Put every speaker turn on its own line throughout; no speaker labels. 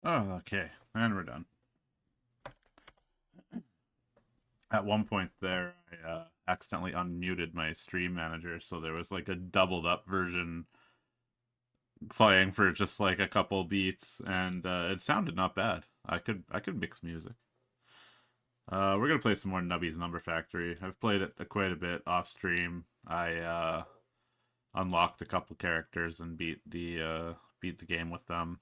Oh, okay. And we're done. At one point there, I accidentally unmuted my stream manager, so there was like a doubled up version playing for just like a couple beats, and it sounded not bad. I could mix music. We're gonna play some more Nubby's Number Factory. I've played it quite a bit off stream. I unlocked a couple characters and beat the game with them.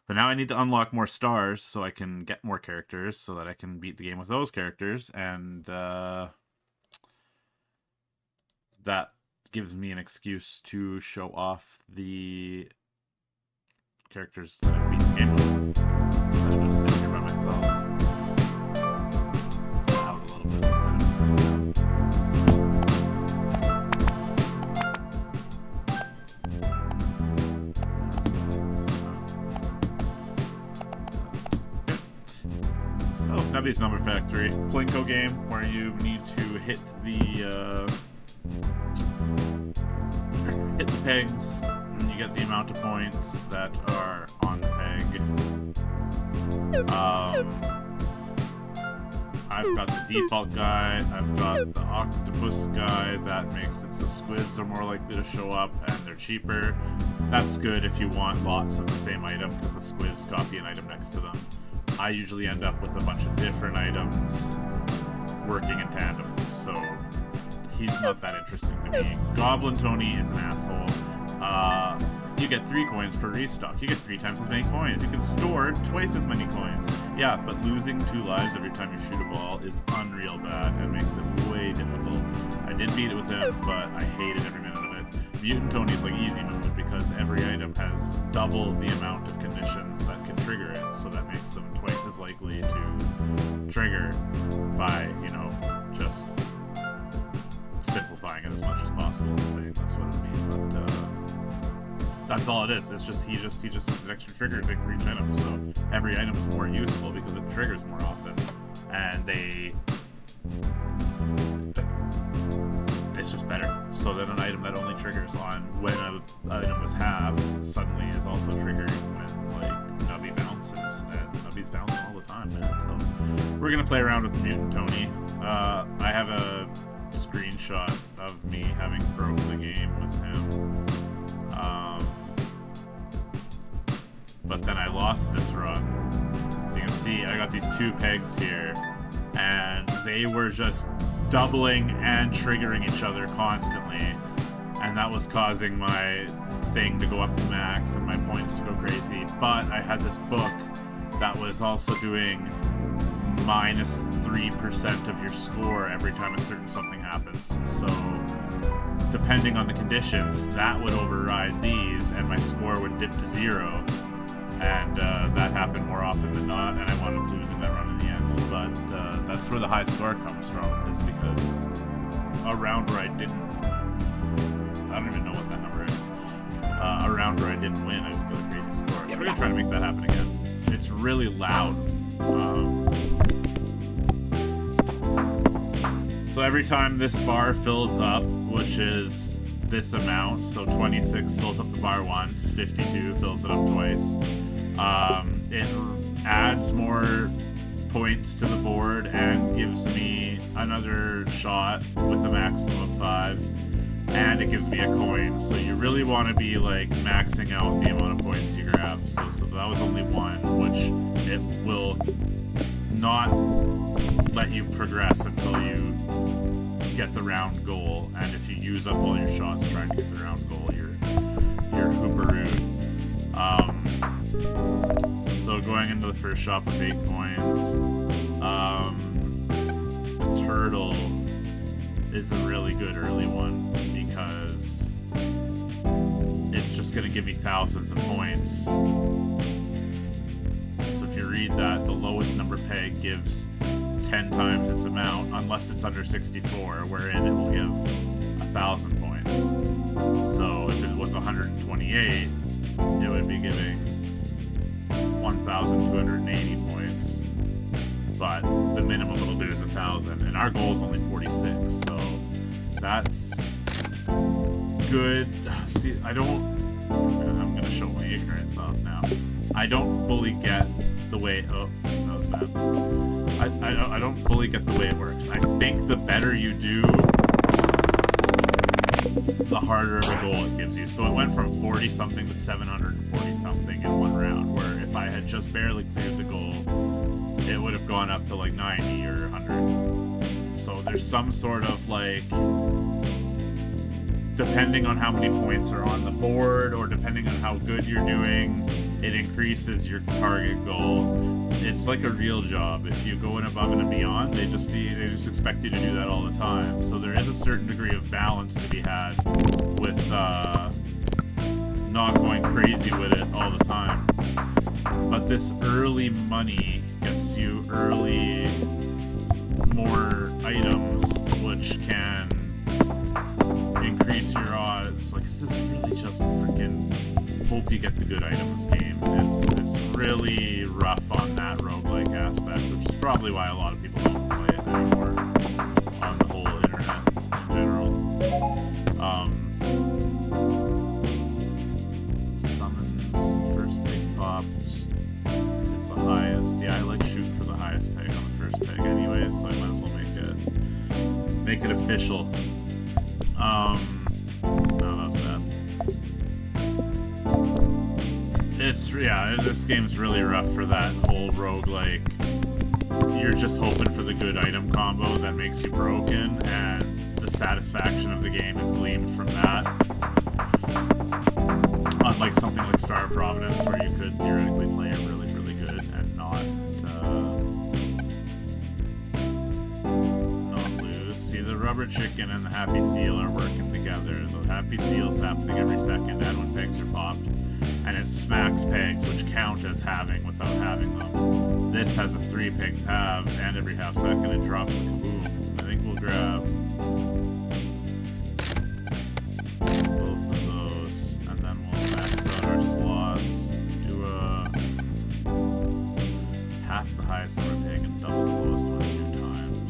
But now I need to unlock more stars so I can get more characters so that I can beat the game with those characters, and that gives me an excuse to show off the characters that I've beaten the game with. Instead of just sitting here by myself. Out a little bit. Nubby's Number Factory, Plinko game where you need to hit the pegs, and you get the amount of points that are on the peg. I've got the default guy, I've got the octopus guy that makes it so squids are more likely to show up and they're cheaper. That's good if you want lots of the same item because the squids copy an item next to them. I usually end up with a bunch of different items working in tandem, so he's not that interesting to me. Goblin Tony is an asshole. You get 3 coins per restock. You get 3 times as many coins. You can store twice as many coins. Yeah, but losing 2 lives every time you shoot a ball is unreal bad and makes it way difficult. I did beat it with him, but I hated every minute of it. Mutant Tony's like easy mode because every item has double the amount of conditions that can trigger it, so that makes them twice as likely to trigger by, you know, just simplifying it as much as possible and saying that's what it means. But that's all it is. It's just he just has an extra trigger thing for each item, so every item is more useful because it triggers more often, and it's just better. So then an item that only triggers on when an item is halved suddenly is also triggering when like Nubby bounces, and Nubby's bouncing all the time, man. So we're gonna play around with Mutant Tony. I have a screenshot of me having broke the game with him. But then I lost this run. So you can see I got these 2 pegs here, and they were just doubling and triggering each other constantly, and that was causing my thing to go up to max and my points to go crazy. But I had this book that was also doing minus 3% of your score every time a certain something happens, so depending on the conditions that would override these and my score would dip to 0, and that happened more often than not, and I wound up losing that run in the end. But that's where the high score comes from, is because a round where I don't even know what that number is, a round where I didn't win, I just got a crazy score. So we're gonna try to make that happen again. It's really loud. So every time this bar fills up, which is this amount, so 26 fills up the bar once, 52 fills it up twice, it adds more points to the board and gives me another shot with a maximum of 5, and it gives me a coin. So you really want to be like maxing out the amount of points you grab. So that was only 1, which it will not let you progress until you get the round goal, and if you use up all your shots trying to get the round goal, you're hooperooed. So going into the first shop with 8 coins, the turtle is a really good early one because it's just going to give me thousands of points. So if you read that, the lowest number peg gives 10 times its amount, unless it's under 64, wherein it will give 1,000 points. So if it was 128, it would be giving 1,280 points. But the minimum it'll do is 1,000, and our goal is only 46, so that's good. See, I don't I'm gonna show my ignorance off now. I don't fully get the way. Oh, that was bad. I don't fully get the way it works. I think the better you do, the harder of a goal it gives you. So it went from 40 something to 740 something in one round. Where if I had just barely cleared the goal, it would have gone up to like 90 or 100. So there's some sort of like, depending on how many points are on the board or depending on how good you're doing, it increases your target goal. It's like a real job. If you go in above and beyond, they just expect you to do that all the time. So there is a certain degree of balance to be had with not going crazy with it all the time. But this early money gets you early more items, which can increase your odds. Like, this is really just freaking hope you get the good items game. It's really rough on that roguelike aspect, which is probably why a lot of people don't play it anymore on the whole internet in general. Summons, first peg popped is the highest. Yeah, I like shooting for the highest peg on the first peg anyway, so I might as well make it official. No, that's bad. This game's really rough for that whole roguelike. You're just hoping for the good item combo that makes you broken, and the satisfaction of the game is gleaned from that. Unlike something like Star of Providence, where you could theoretically play it really, really good and not lose. See, the rubber chicken and the happy seal are working together. The happy seal's happening every second, and when pegs are popped. And it smacks pegs, which count as having without having them. This has a 3 pegs halved, and every half second it drops a kaboom. I think we'll grab both of those, and then we'll max out our slots, do a half the highest number peg and double the lowest one 2 times.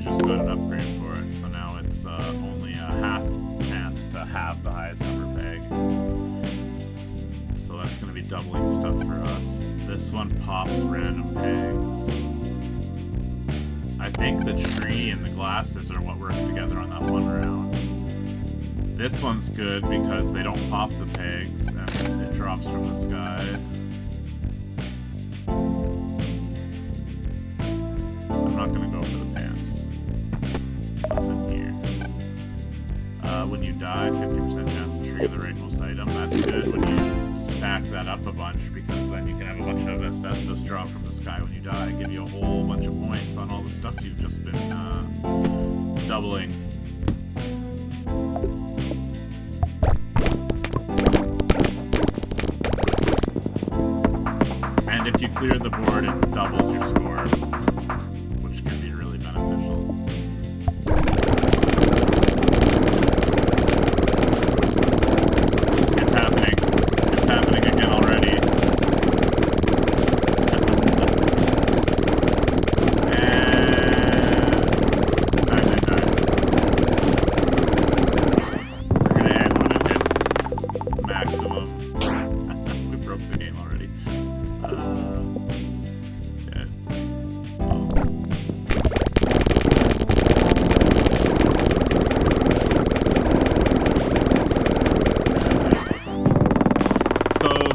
Got an upgrade for it, so now it's only a half chance to have the highest number peg. So that's going to be doubling stuff for us. This one pops random pegs. I think the tree and the glasses are what work together on that one round. This one's good because they don't pop the pegs and it drops from the sky. I'm not going to go for the pants. What's in here? When you die, 50% chance to trigger the rightmost item. That's good when you stack that up a bunch, because then you can have a bunch of asbestos drop from the sky when you die, give you a whole bunch of points on all the stuff you've just been doubling. And if you clear the board, it doubles your score, which can be really beneficial. It's happening again already. And 999. We're gonna end when it hits maximum. We broke the game already. Okay.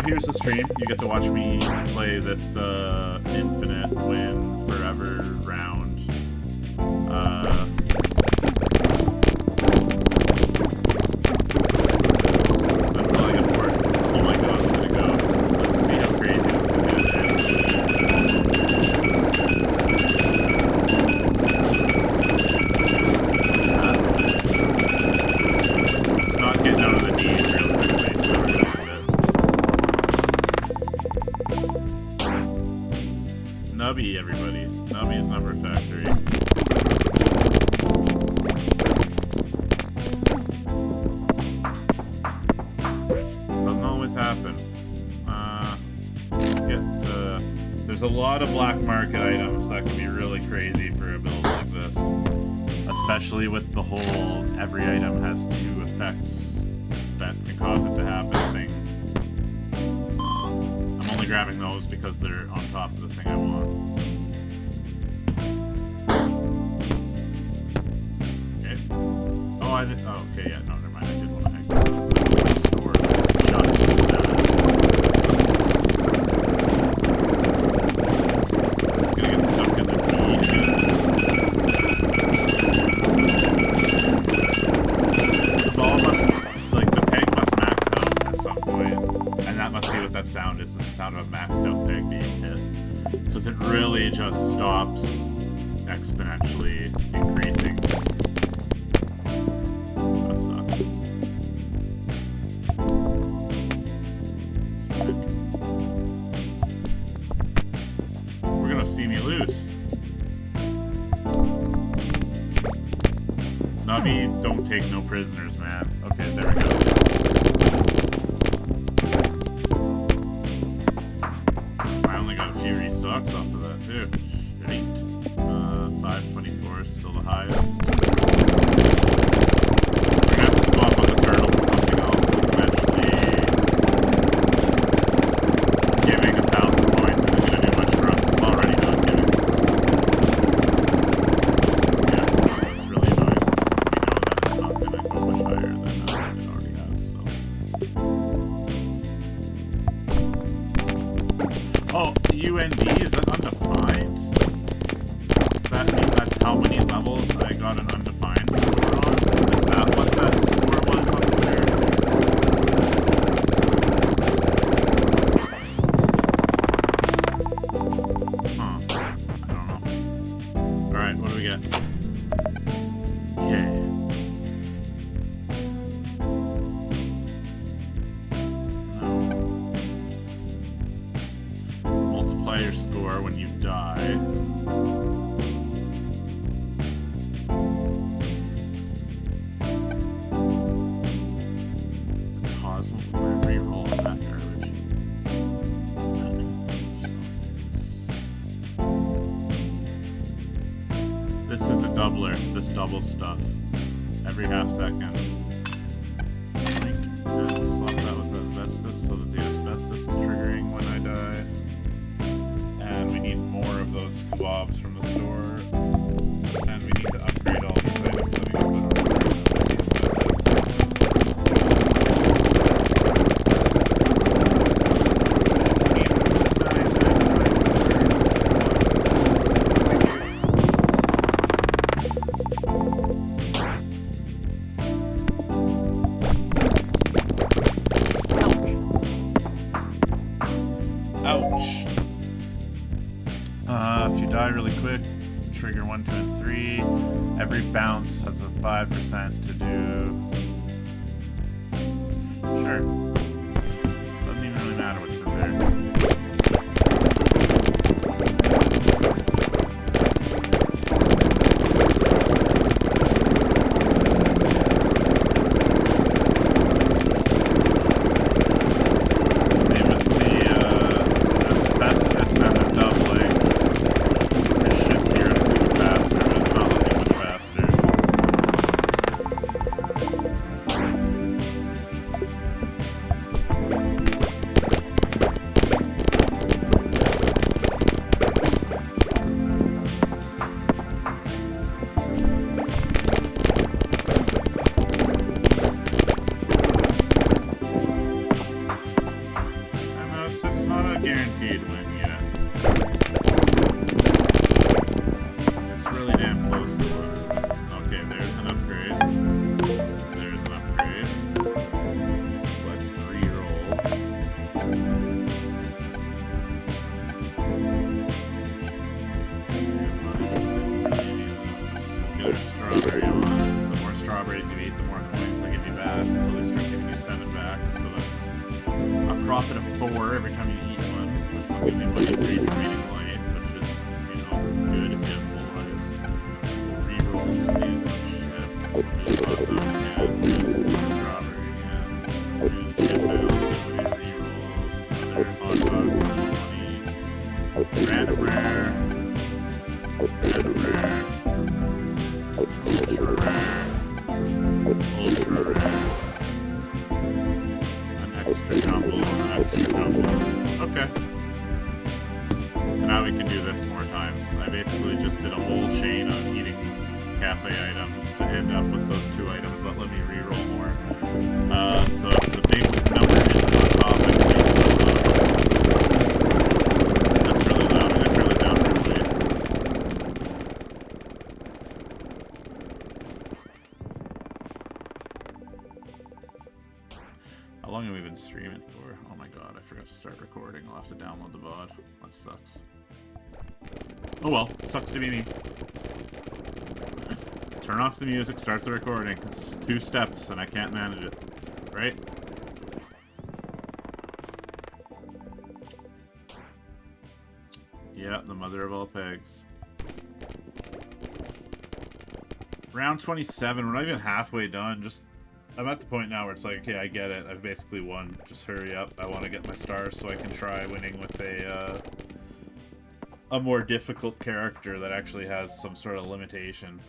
Here's the stream. You get to watch me play this infinite win forever round. Until I get bored. Oh my god, I'm gonna go. Let's see how crazy this can get. It's not getting out of the knees real quickly, so we're gonna end it. Nubby, everybody. Nubby's Number Factory. Doesn't always happen. there's a lot of black market items that can be really crazy for a build like this. Especially with the whole every item has 2 effects that can cause it to happen thing. I'm only grabbing those because they're on top of the thing I want. Okay. Oh, I didn't. Oh, okay, yeah, no, never mind. I did want to exit the store. It's gonna get stuck in the bead. The ball must, like, the peg must max out at some point, and that must be what that sound is. It's the sound of a maxed out peg being hit, because it really just stops exponentially increasing. That sucks. We're gonna see me lose. Nubby, don't take no prisoners, man. Okay, there we go. I only got a few restocks off of that too. Shit. 524 is still the highest. We're gonna have to swap out the turtle for something else. Eventually, giving 1,000 points isn't gonna do much for us. It's already not giving. Yeah, it's really annoying. We know that it's not gonna go much higher than it already has. So. Oh, UND, is that undefined? Does that mean that's how many levels I got an undefined score on? Is that what that score was up there? Huh. I don't know. Alright, what do we get? Okay. Multiply your score when you die. Cosmo reroll that garbage. This is a doubler. This double stuff. Every half second. And swap that with asbestos so that the asbestos is triggering when I die. And we need more of those kebabs from the store. And we need to upgrade all these items. So we need to upgrade all these Ouch. If you die really quick, trigger 1, 2, and 3. Every bounce has a 5% to do. Sure. Doesn't even really matter what's in there. It's not a guaranteed win yet. It's really damn close to one. Okay, there's an upgrade. There's an upgrade. Let's re-roll. I'm not interested in these. We'll get our strawberry on. The more strawberries you eat, the more coins they give you back until they start giving you 7 back. So that's a profit of 4 every time you eat one. This will give you money for each remaining life, which is, you know, good if you have full lives. We'll re-roll to these much shit. We'll do hot dog again, do strawberry again, do chip nails, do re-rolls, another hot dog for 20, Random rare. Random rare. Ultra rare. Ultra rare. An extra jumble. An extra jumble. Okay. So now we can do this more times. I basically just did a whole chain of eating cafe items to end up with those 2 items that let me reroll more. So if the big number isn't on top, I can that's really loud. I turn it down briefly. How long have we been streaming for? Oh my god, I forgot to start recording. I'll have to download the VOD. That sucks. Oh well, sucks to be me. Turn off the music, start the recording. It's 2 steps and I can't manage it. Right? Yeah, the mother of all pegs. Round 27, we're not even halfway done. I'm at the point now where it's like, okay, I get it. I've basically won. Just hurry up. I want to get my stars so I can try winning with a more difficult character that actually has some sort of limitation.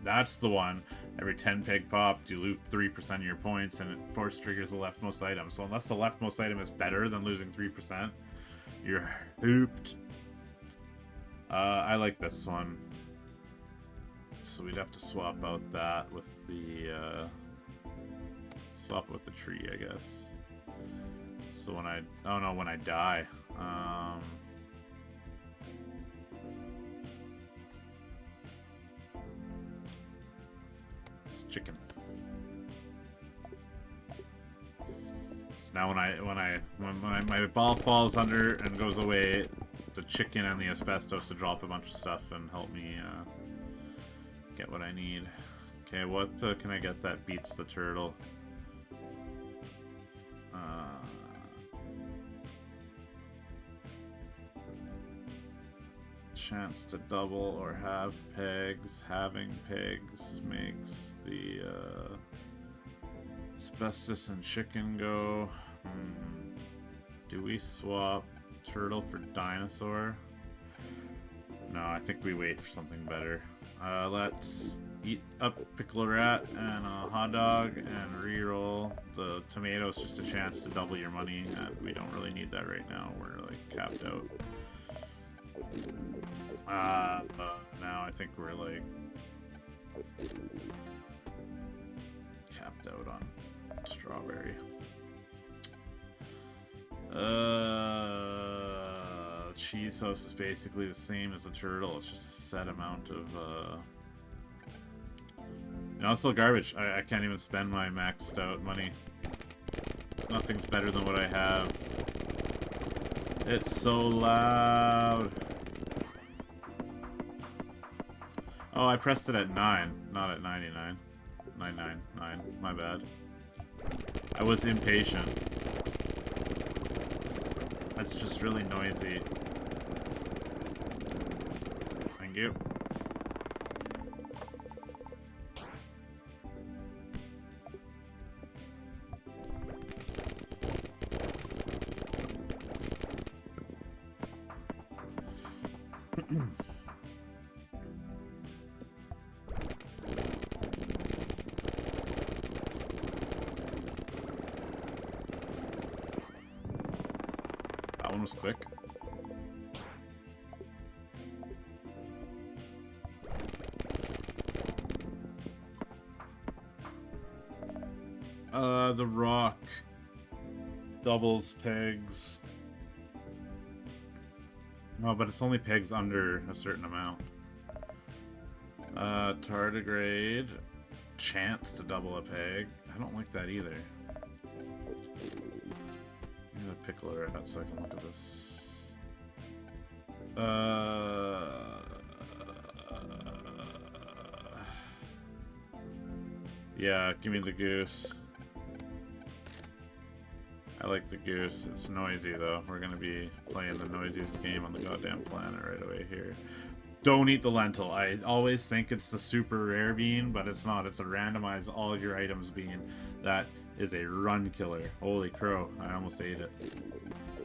That's the one. Every 10 peg popped, you lose 3% of your points, and it force triggers the leftmost item. So unless the leftmost item is better than losing 3%, you're hooped. I like this one. So we'd have to swap out that with the swap with the tree, I guess. So when I when I die. It's chicken. So now when my ball falls under and goes away, the chicken and the asbestos to drop a bunch of stuff and help me get what I need. Okay, what can I get that beats the turtle? Chance to double or have pegs. Having pegs makes the asbestos and chicken go. Do we swap turtle for dinosaur? No, I think we wait for something better. Let's eat up pickle rat and a hot dog and reroll. The tomato's just a chance to double your money, and we don't really need that right now. We're like capped out. Now I think we're like capped out on strawberry. Cheese sauce is basically the same as the turtle. It's just a set amount of no, it's still garbage. I can't even spend my maxed out money. Nothing's better than what I have. It's so loud. Oh, I pressed it at 9, not at 99. 999, my bad. I was impatient. That's just really noisy. Thank you. That one was quick. The rock doubles pegs. No, but it's only pegs under a certain amount. Tardigrade. Chance to double a peg. I don't like that either. I'm gonna pickle her out so I can look at this. Yeah, give me the goose. I like the goose. It's noisy though. We're gonna be playing the noisiest game on the goddamn planet right away here. Don't eat the lentil. I always think it's the super rare bean, but it's not. It's a randomize all your items bean. That is a run killer. Holy crow. I almost ate it.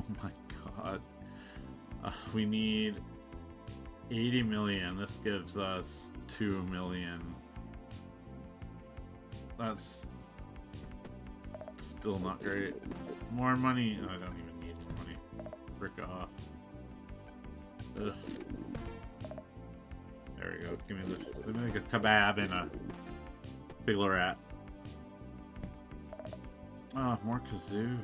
Oh my god. We need 80 million. This gives us 2 million. That's still not great. More money. I don't even need more money. Frick off. Ugh. There we go. Give me this. Let me make a kebab and a big ol' rat. Oh, more kazoo.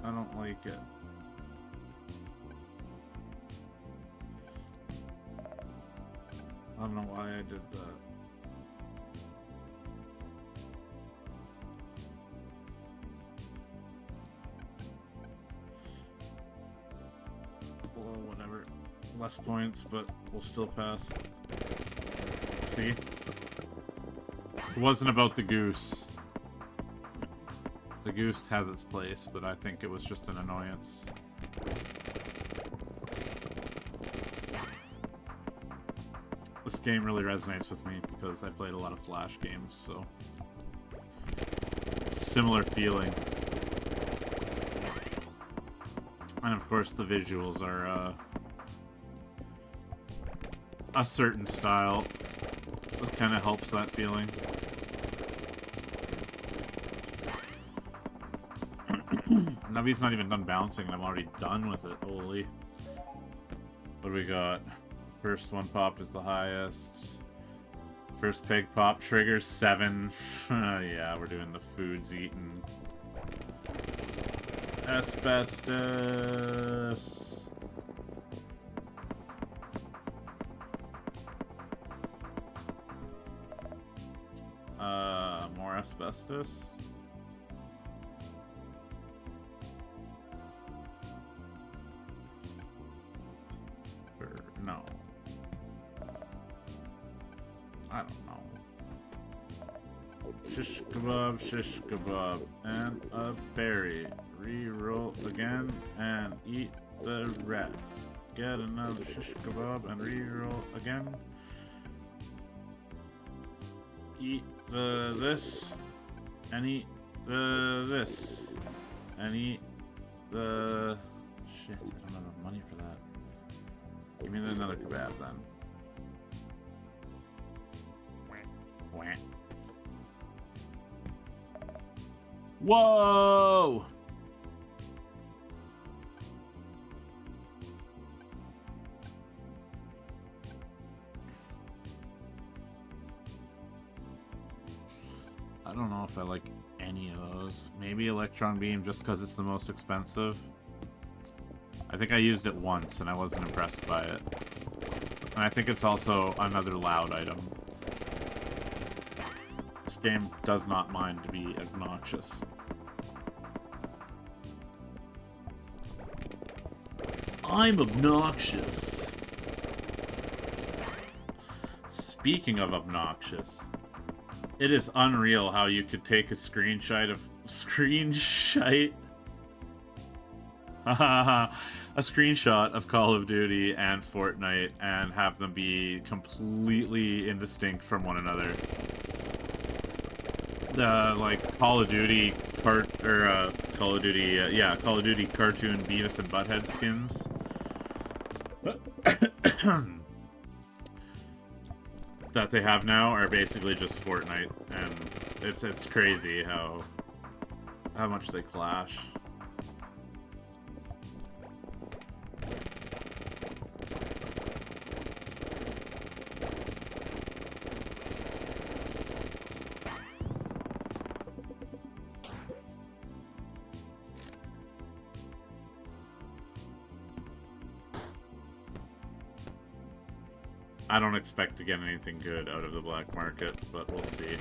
I don't like it. I don't know why I did that. Well, whatever. Less points, but we'll still pass. See? It wasn't about the goose. The goose has its place, but I think it was just an annoyance. This game really resonates with me because I played a lot of Flash games, so... Similar feeling. And of course the visuals are, a certain style. It kind of helps that feeling. Nubby's not even done bouncing and I'm already done with it. Holy. What do we got? First one popped is the highest. First pig pop triggers 7. Yeah, we're doing the foods eaten. Asbestos. More asbestos. No. I don't know. Shish kebab, and a berry. Reroll again and eat the rat. Get another shish kebab and reroll again. Eat the this and eat the this and eat the shit. I don't have enough money for that. Give me another kebab then. Whoa! I don't know if I like any of those. Maybe Electron Beam just because it's the most expensive. I think I used it once and I wasn't impressed by it. And I think it's also another loud item. This game does not mind to be obnoxious. I'm obnoxious. Speaking of obnoxious, it is unreal how you could take a screenshot of a screenshot of Call of Duty and Fortnite and have them be completely indistinct from one another. Like Call of Duty Call of Duty cartoon Beavis and Butthead skins. That they have now are basically just Fortnite, and it's crazy how much they clash. I don't expect to get anything good out of the black market, but we'll see.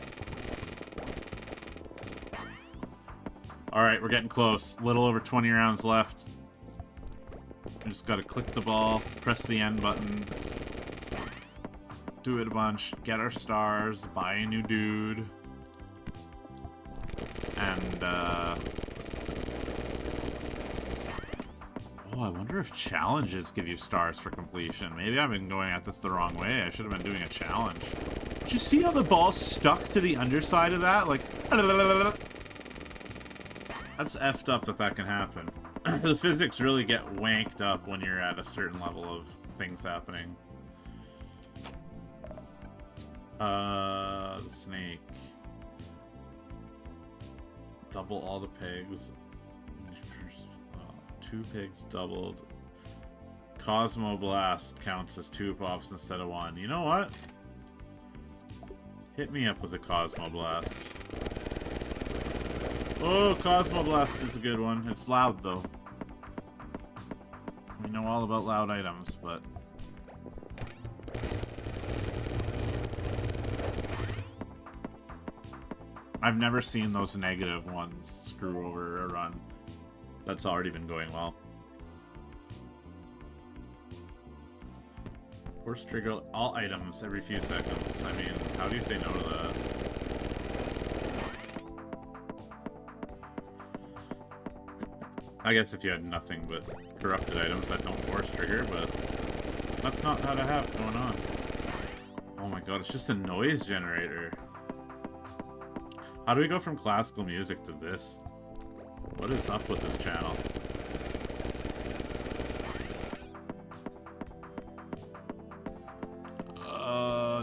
Alright, we're getting close. Little over 20 rounds left. We just gotta click the ball, press the N button, do it a bunch, get our stars, buy a new dude. And, oh, I wonder if challenges give you stars for completion. Maybe I've been going at this the wrong way. I should have been doing a challenge. Did you see how the ball stuck to the underside of that? Like, that's effed up that can happen. The physics really get wanked up when you're at a certain level of things happening. The snake. Double all the pigs. Two pigs doubled. Cosmo Blast counts as 2 pops instead of 1. You know what? Hit me up with a Cosmo Blast. Oh, Cosmo Blast is a good one. It's loud, though. We know all about loud items, but... I've never seen those negative ones screw over a run. That's already been going well. Force trigger all items every few seconds. I mean, how do you say no to that? I guess if you had nothing but corrupted items that don't force trigger, but that's not how to have going on. Oh my god, it's just a noise generator. How do we go from classical music to this? What is up with this channel?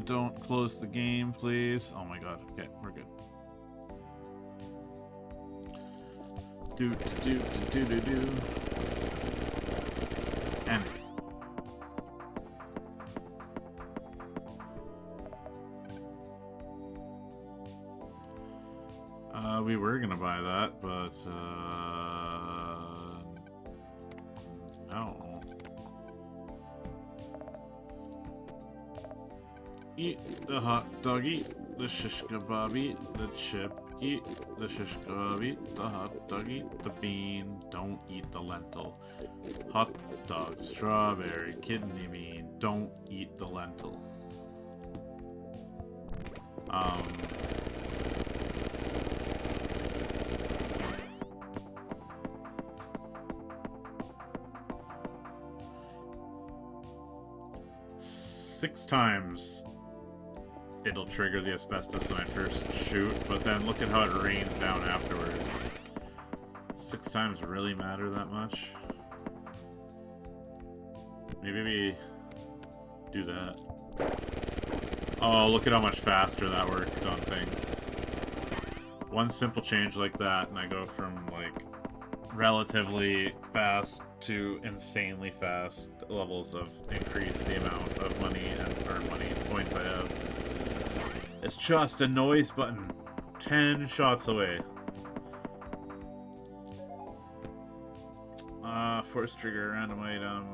Don't close the game, please. Oh my god. Okay, we're good. Do. And we were gonna buy that, but no. Eat the hot dog, eat the shish kebab, eat the chip, eat the shish kebab, eat the hot dog, eat the bean, don't eat the lentil. Hot dog, strawberry, kidney bean, don't eat the lentil. 6 times it'll trigger the asbestos when I first shoot, but then look at how it rains down afterwards. 6 times really matter that much? Maybe we do that. Oh, look at how much faster that worked on things. One simple change like that, and I go from, like, relatively fast to insanely fast levels of increase the amount of money or money points I have. It's just a noise button 10 shots away. Force trigger random item.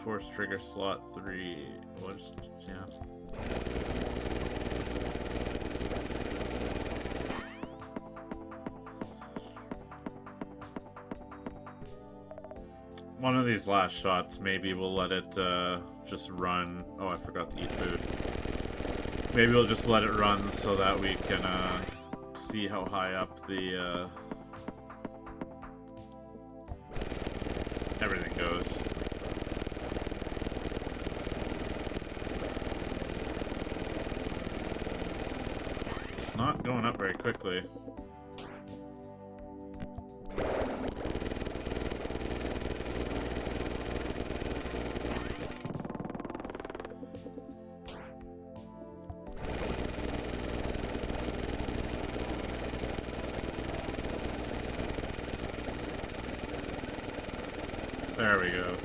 Force trigger slot 3. Well, just, yeah. One of these last shots, maybe we'll let it just run. Oh, I forgot to eat food. Maybe we'll just let it run so that we can see how high up the everything goes. It's not going up very quickly. There we go.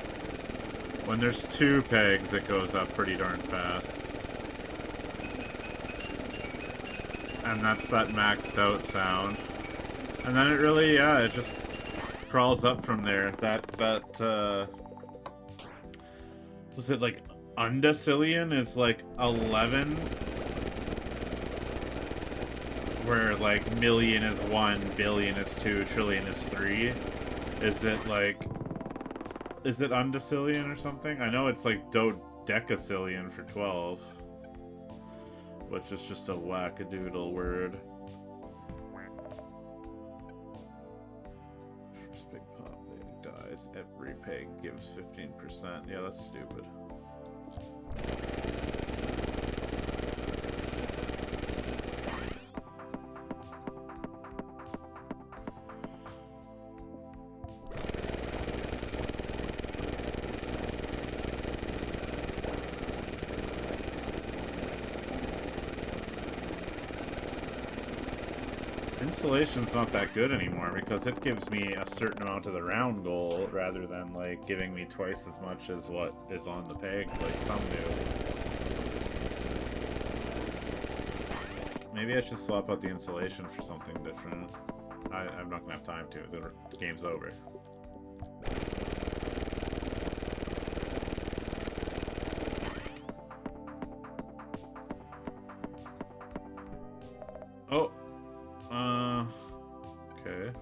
When there's 2 pegs, it goes up pretty darn fast. And that's that maxed out sound. And then it really, yeah, it just crawls up from there. Was it like undecillion is like 11? Where like million is 1, billion is 2, trillion is 3? Is it like... Is it undecillion or something? I know it's like dodecacillion for 12. Which is just a wackadoodle word. because every peg gives 15%. Yeah, that's stupid. Insulation's not that good anymore because it gives me a certain amount of the round goal rather than like giving me twice as much as what is on the peg like some do. Maybe I should swap out the insulation for something different. I'm not gonna have time to. The game's over. Oh. Okay.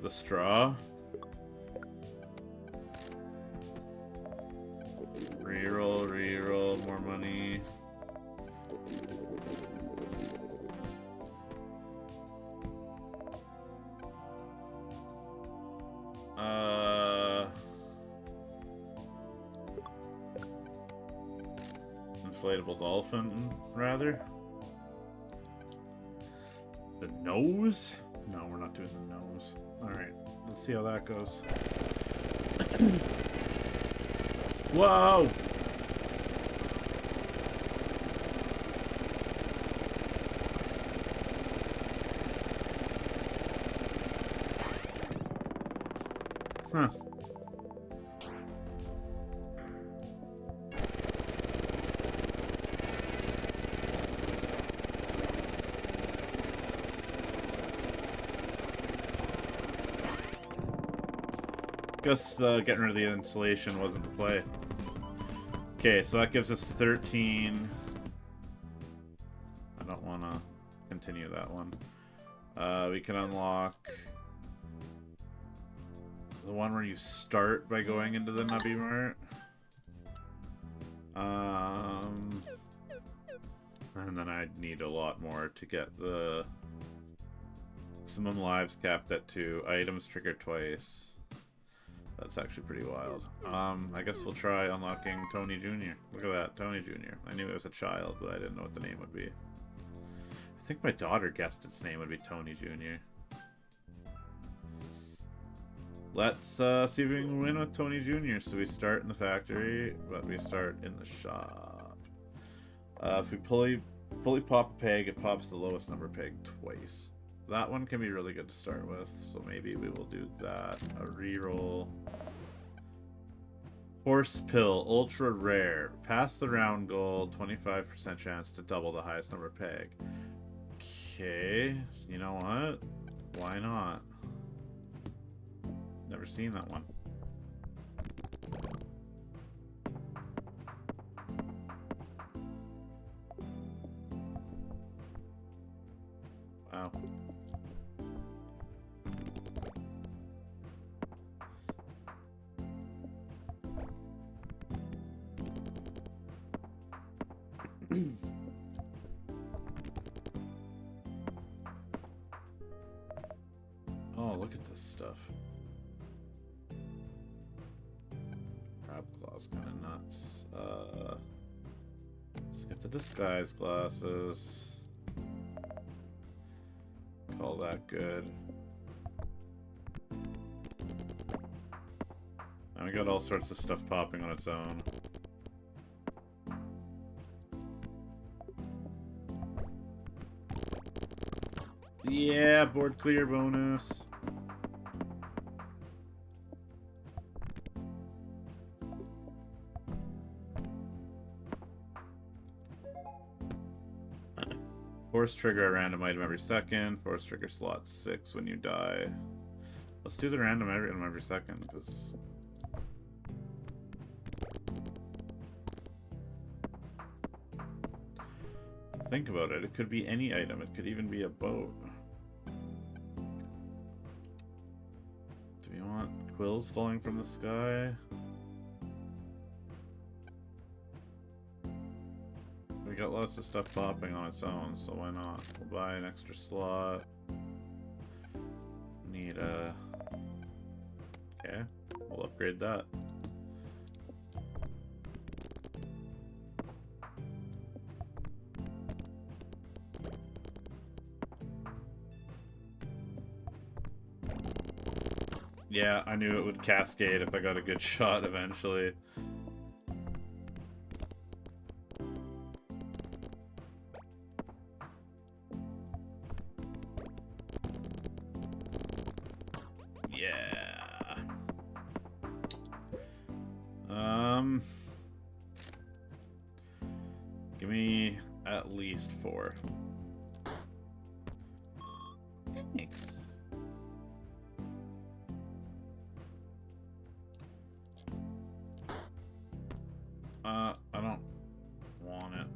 The straw. Reroll, more money. Inflatable dolphin, rather. The nose? No, we're not doing the nose. Alright, let's see how that goes. Whoa! Huh. Guess getting rid of the insulation wasn't the play. Okay, so that gives us 13. I don't want to continue that one. We can unlock the one where you start by going into the Nubby Mart. And then I'd need a lot more to get the maximum lives capped at 2. Items triggered twice. That's actually pretty wild. I guess we'll try unlocking Tony Jr. Look at that, Tony Jr. I knew it was a child, but I didn't know what the name would be. I think my daughter guessed its name would be Tony Jr. Let's see if we can win with Tony Jr. So we start in the factory, but we start in the shop. If we fully pop a peg, it pops the lowest number peg twice. That one can be really good to start with, so maybe we will do that. A reroll. Horse pill, ultra rare. Pass the round goal, 25% chance to double the highest number peg. Okay, you know what? Why not? Never seen that one. Wow. Oh, look at this stuff. Crab claw's kind of nuts. Let's get the disguise glasses. Call that good. And we got all sorts of stuff popping on its own. Yeah, board clear bonus. Force trigger a random item every second. Force trigger slot 6 when you die. Let's do the random item every second, because... think about it. It could be any item. It could even be a boat. Do we want quills falling from the sky? We got lots of stuff popping on its own, so why not? We'll buy an extra slot. Okay, we'll upgrade that. Yeah, I knew it would cascade if I got a good shot eventually. Yeah. Give me at least 4. Thanks. I don't want it.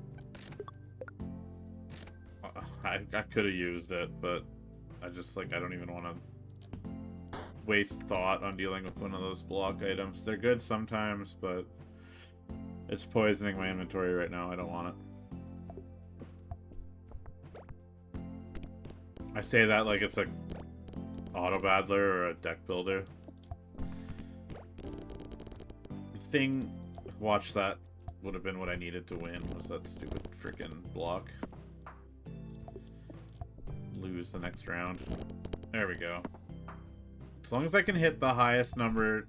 I could have used it, but I just, like, I don't even want to waste thought on dealing with one of those block items. They're good sometimes, but it's poisoning my inventory right now. I don't want it. I say that like it's a auto battler or a deck builder. The thing, watch that, would have been what I needed to win, was that stupid freaking block. Lose the next round. There we go. As long as I can hit the highest number...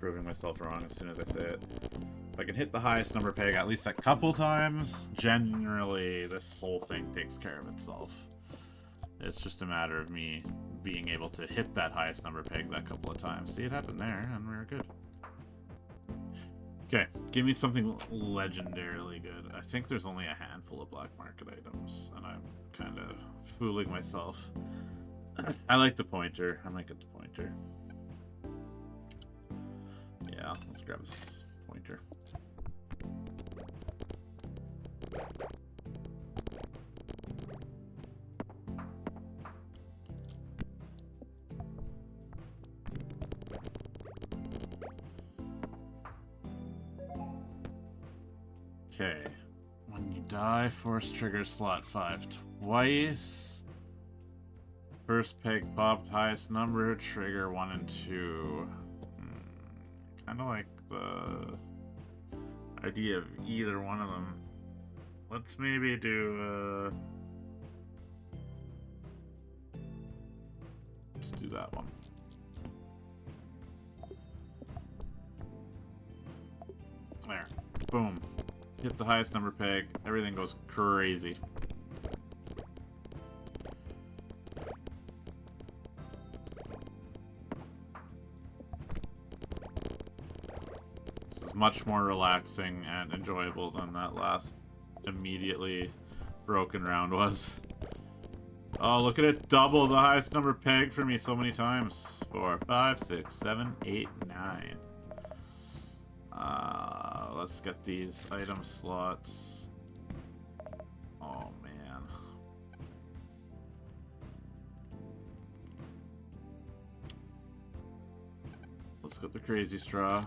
Proving myself wrong as soon as I say it. If I can hit the highest number peg at least a couple times, generally this whole thing takes care of itself. It's just a matter of me being able to hit that highest number peg that couple of times. See, it happened there, and we were good. Okay, give me something legendarily good. I think there's only a handful of black market items, and I'm kind of fooling myself. I like the pointer. I might get the pointer. Yeah, let's grab this pointer. Okay. When you die, force trigger slot 5 twice. First peg popped, highest number, trigger 1 and 2. Kind of like the idea of either one of them. Let's maybe do, let's do that one. There. Boom. Hit the highest number peg. Everything goes crazy. This is much more relaxing and enjoyable than that last immediately broken round was. Oh, look at it double the highest number peg for me so many times. 4, 5, 6, 7, 8, 9. Let's get these item slots. Oh, man. Let's get the crazy straw.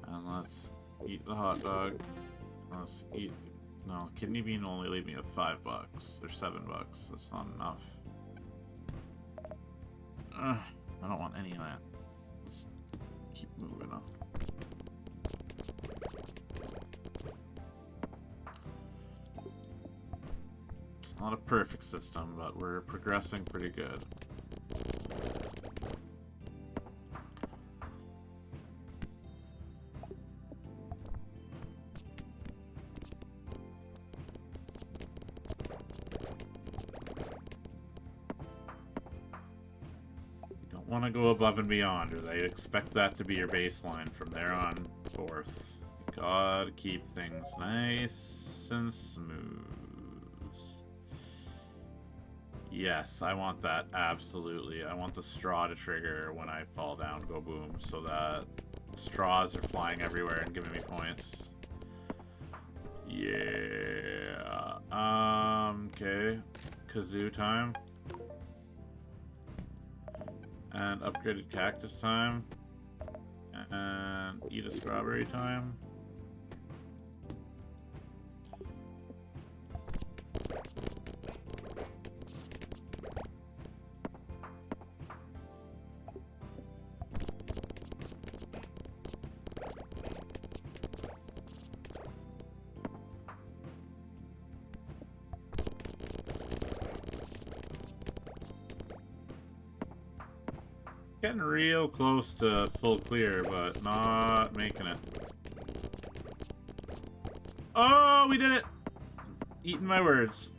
And let's eat the hot dog. Let's eat... No, kidney bean will only leave me with $5 or $7. That's not enough. I don't want any of that. Let's keep moving on. It's not a perfect system, but we're progressing pretty good. Want to go above and beyond, or they expect that to be your baseline from there on forth. You gotta keep things nice and smooth. Yes, I want that, absolutely. I want the straw to trigger when I fall down, go boom, so that straws are flying everywhere and giving me points. Yeah. Okay. Kazoo time. And upgraded cactus time. And eat a strawberry time. getting real close to full clear, but not making it. Oh, we did it! Eating my words.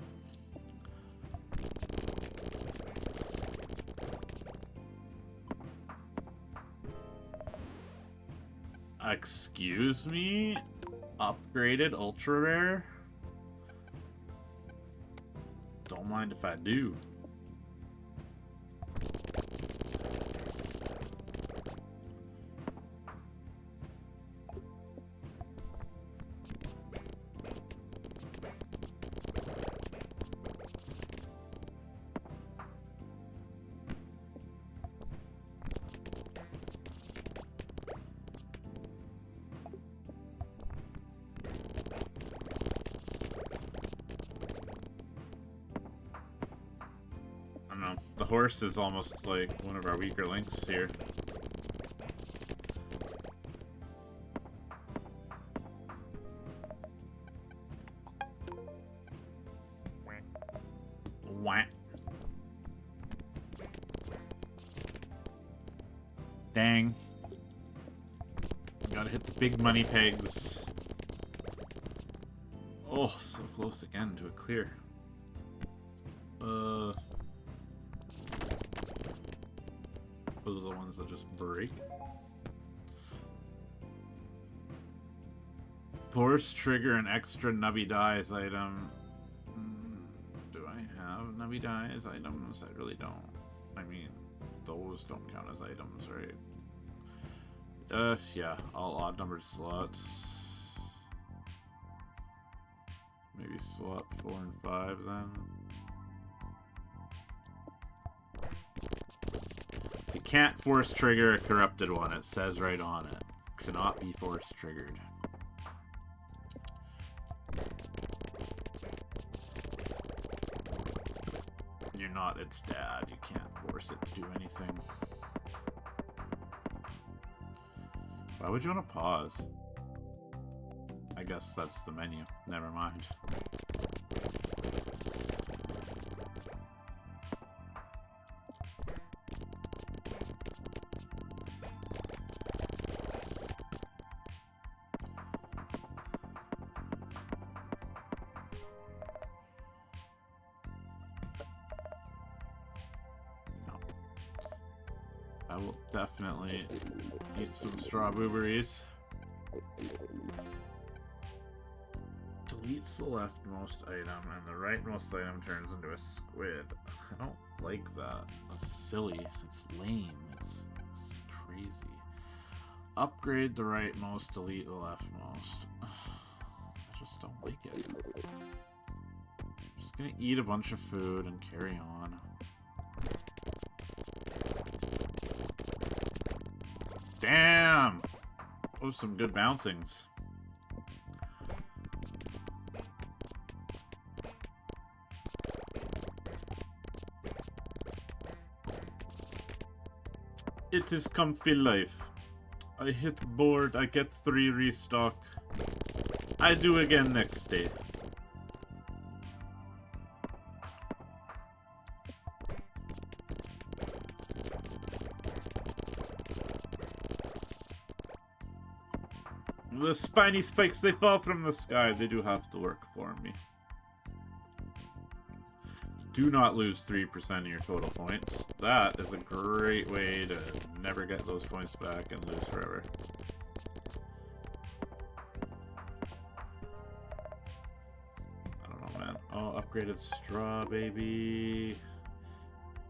Excuse me? Upgraded ultra rare? Don't mind if I do. The horse is almost like one of our weaker links here. Wah. Dang. Gotta hit the big money pegs. Oh, so close again to a clear. Those are the ones that just break. Horse trigger an extra Nubby dies item. Do I have Nubby dies items? I really don't. I mean, those don't count as items, right? Yeah, all odd numbered slots. Maybe swap 4 and 5 then. You can't force trigger a corrupted one, it says right on it. Cannot be force triggered. You're not its dad, you can't force it to do anything. Why would you want to pause? I guess that's the menu. Never mind. I will definitely eat some strawberries. Deletes the leftmost item and the rightmost item turns into a squid. I don't like that. That's silly. It's lame. It's crazy. Upgrade the rightmost, delete the leftmost. I just don't like it. I'm just gonna eat a bunch of food and carry on. Damn! Those are some good bouncings. It is comfy life. I hit board, I get 3 restock. I do again next day. The spiny spikes, they fall from the sky. They do have to work for me. Do not lose 3% of your total points. That is a great way to never get those points back and lose forever. I don't know, man. Oh, upgraded straw, baby.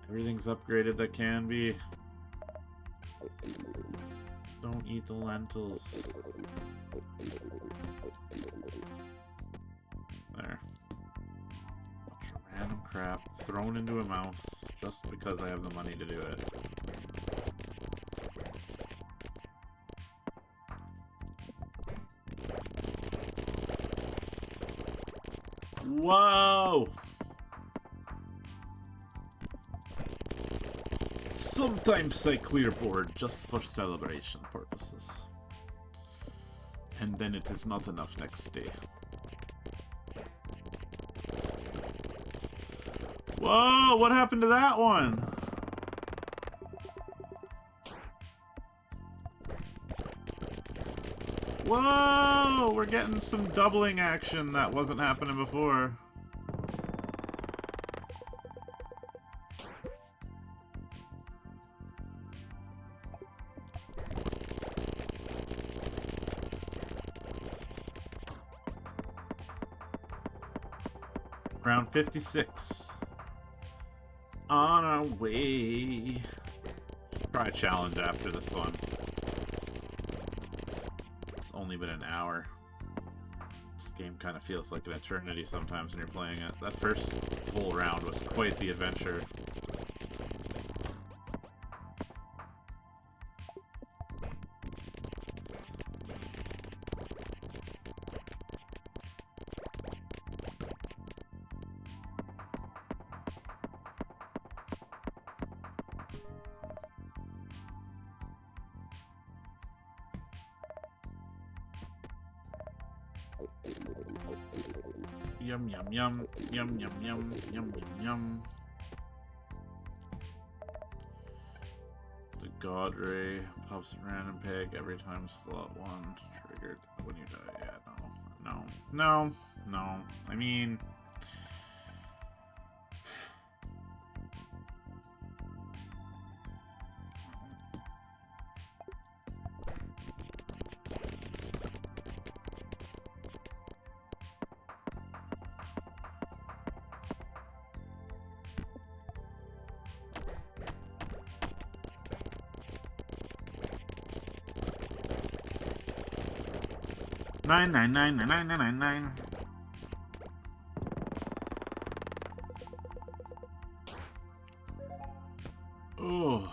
Everything's upgraded that can be. Don't eat the lentils. There. Bunch of random crap thrown into a mouth just because I have the money to do it. Whoa! Sometimes I clear board just for celebration purposes. And then it is not enough next day. Whoa, what happened to that one? Whoa! We're getting some doubling action that wasn't happening before. Round 56. On our way. Try a challenge after this one. It's only been an hour. This game kind of feels like an eternity sometimes when you're playing it. That first whole round was quite the adventure. Yum, yum, yum, yum, yum, yum, yum, yum, yum. The God Ray pops a random peg every time slot 1 triggered when you die. Yeah, no. I mean... Nine. Oh.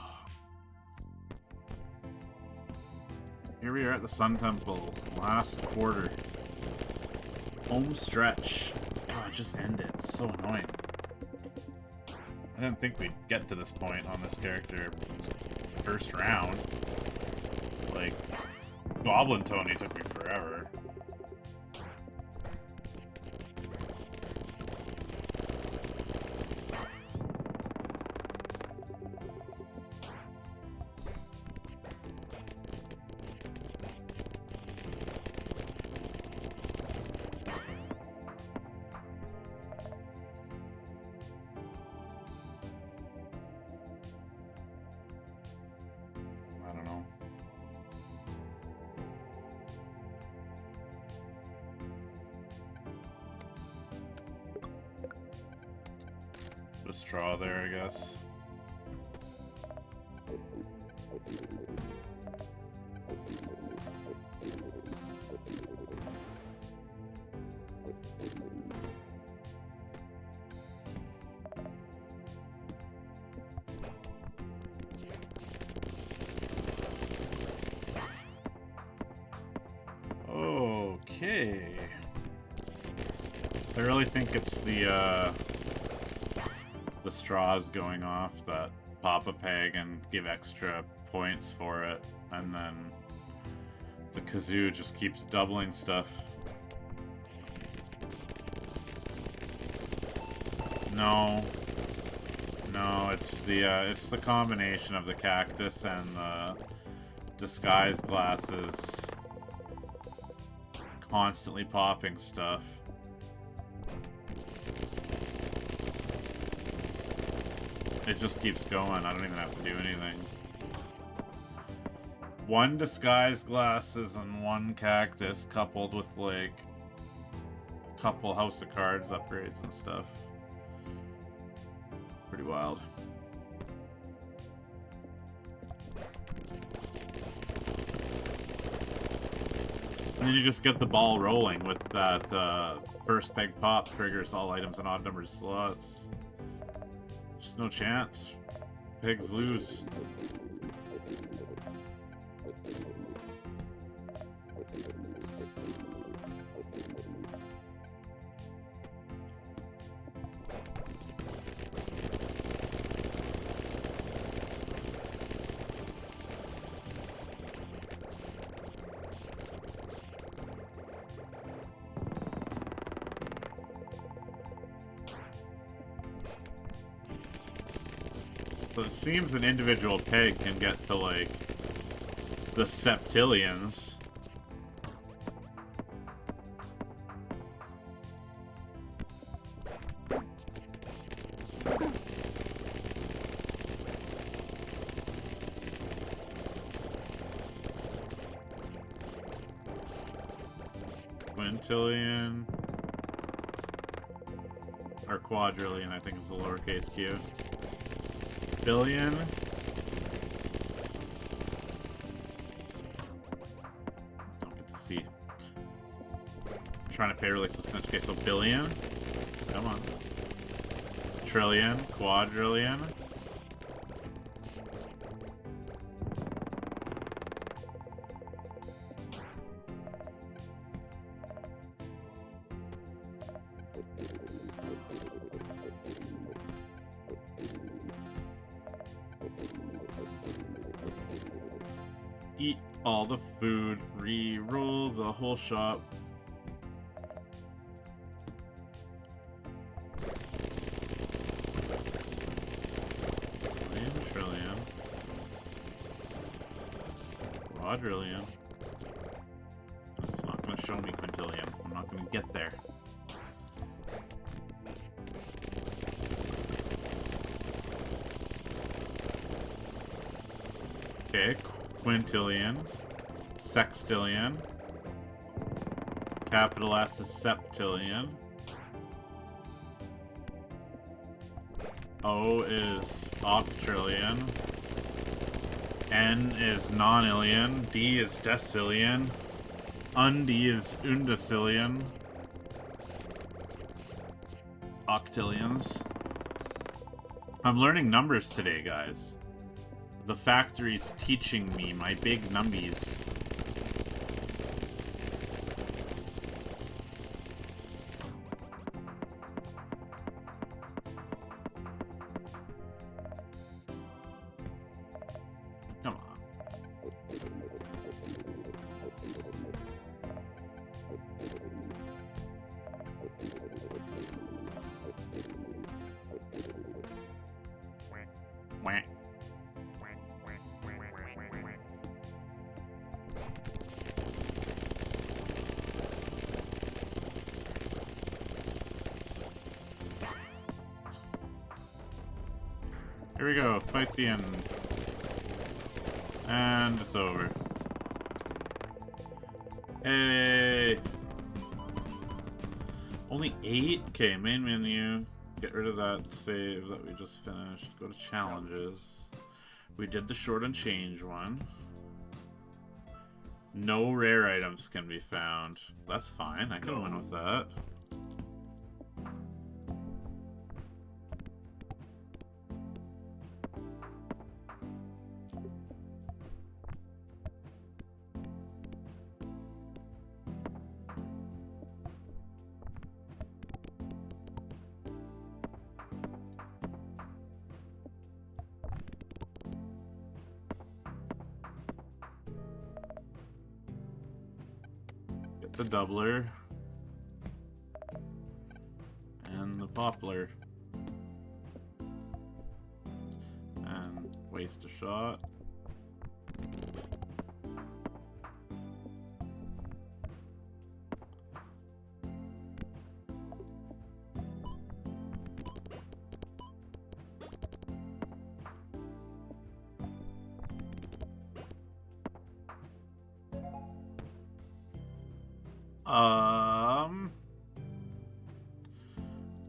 Here we are at the Sun Temple. Last quarter. Home stretch. Oh, it just ended. It's so annoying. I didn't think we'd get to this point on this character. First round. Like, Goblin Tony took me forever. The straw there, I guess. Okay. I really think it's the straws going off that pop a peg and give extra points for it, and then the kazoo just keeps doubling stuff. No, it's the combination of the cactus and the disguise glasses constantly popping stuff. It just keeps going. I don't even have to do anything. One disguise glasses and one cactus coupled with like a couple House of Cards upgrades and stuff. Pretty wild. And then you just get the ball rolling with that first peg pop triggers all items in odd numbered slots. Just no chance. Pigs lose. So it seems an individual peg can get to, like, the septillions. Quintillion. Or quadrillion, I think is the lowercase q. Billion. Don't get to see. I'm trying to pay really close attention. Okay, so billion. Come on. Trillion. Quadrillion. Eat all the food, re-roll the whole shop. Billion, trillion. Quadrillion. It's not going to show me quintillion. I'm not going to get there. Okay, quintillion, sextillion, capital S is septillion, O is octrillion, N is nonillion, D is decillion, undi is undecillion, octillions. I'm learning numbers today, guys. The factory's teaching me my big numbies. Come on. Wah. Here we go, fight the end. And it's over. Hey! Only 8? Okay, main menu. Get rid of that save that we just finished. Go to challenges. We did the short and change one. No rare items can be found. That's fine, I can win with that. Get the doubler. And the poplar. And waste a shot.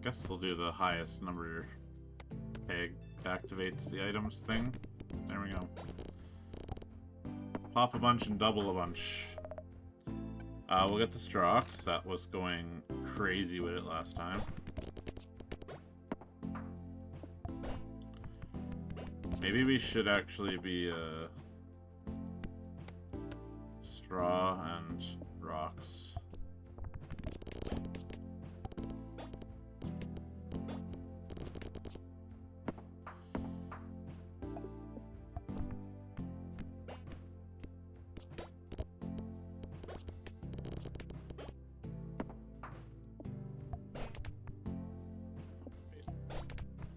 Guess we'll do the highest number peg. Activates the items thing. There we go. Pop a bunch and double a bunch. We'll get the straw, 'cause that was going crazy with it last time. Maybe we should actually be straw and rocks.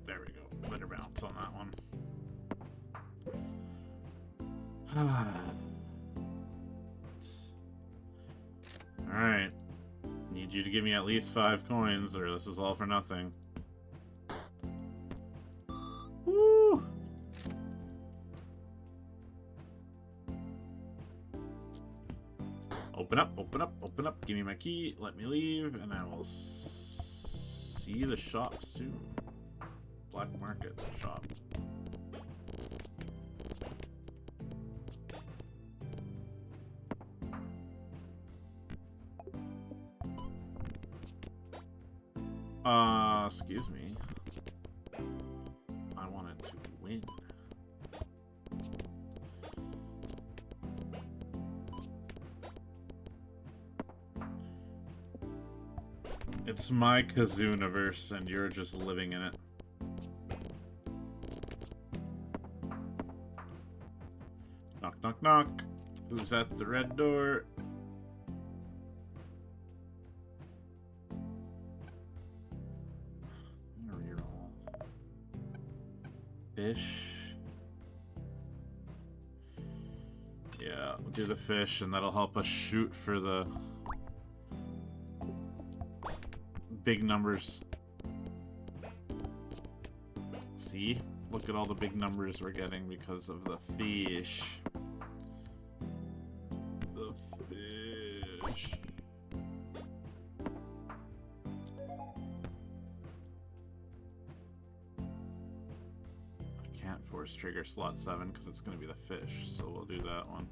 There we go. Better bounce on that one. Alright. Need you to give me at least 5 coins, or this is all for nothing. Woo! Open up, open up, open up. Give me my key. Let me leave, and I will see the shop soon. Black market shop. Excuse me. I wanted to win. It's my Kazoo-universe, and you're just living in it. Knock, knock, knock. Who's at the red door? Fish. Yeah, we'll do the fish, and that'll help us shoot for the big numbers. See? Look at all the big numbers we're getting because of the fish. The fish. I can't force trigger slot 7 because it's going to be the fish, so we'll do that one.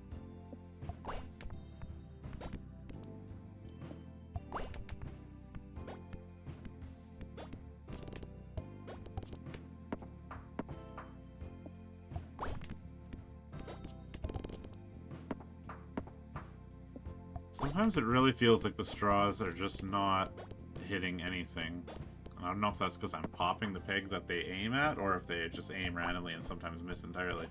Sometimes it really feels like the straws are just not hitting anything. And I don't know if that's because I'm popping the peg that they aim at, or if they just aim randomly and sometimes miss entirely.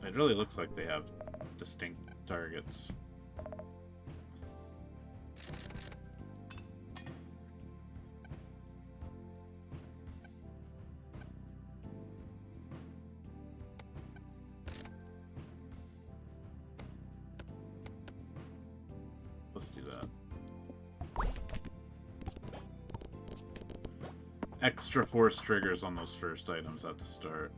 It really looks like they have distinct targets. Let's do that. Extra force triggers on those first items at the start.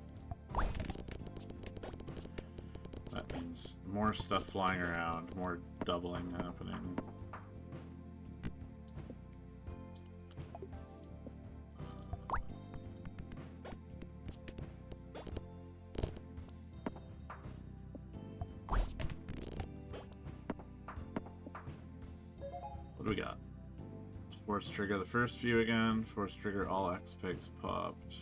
That means more stuff flying around, more doubling happening. What do we got? Force trigger the first few again. Force trigger all X pegs popped.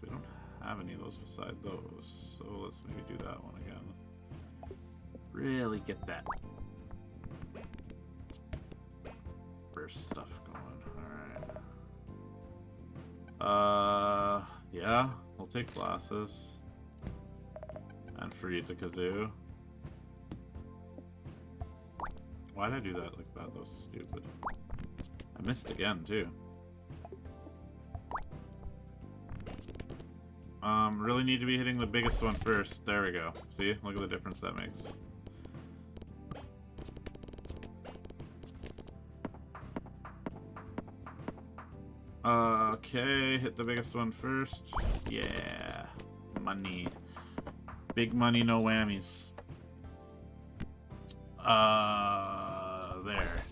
We don't have any of those beside those, so let's maybe do that one again. Really get that burst stuff going. Alright. Yeah, we'll take glasses. And freeze a kazoo. Why did I do that like that? That was stupid. I missed again, too. Really need to be hitting the biggest one first. There we go. See? Look at the difference that makes. Okay, hit the biggest one first. Yeah. Money. Big money, no whammies. There.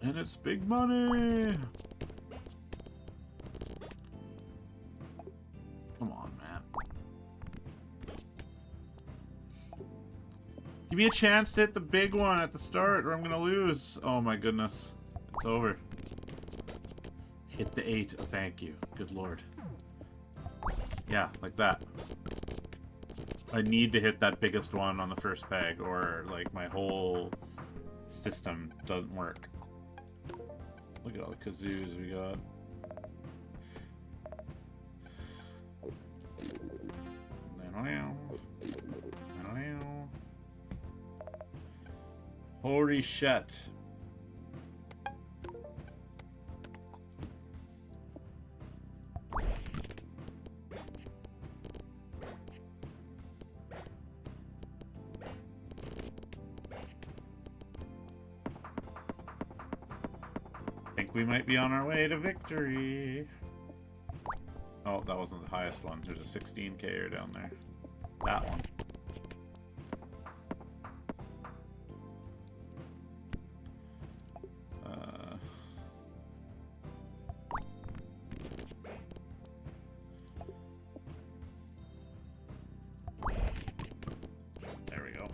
And it's big money! Come on, man. Give me a chance to hit the big one at the start or I'm gonna lose. Oh my goodness. It's over. Hit the 8. Oh, thank you. Good lord. Yeah, like that. I need to hit that biggest one on the first peg or like my whole system doesn't work. Look at all the kazoos we got. Holy shit. we might be on our way to victory. Oh, that wasn't the highest one. There's a 16K down there. That one. There we go.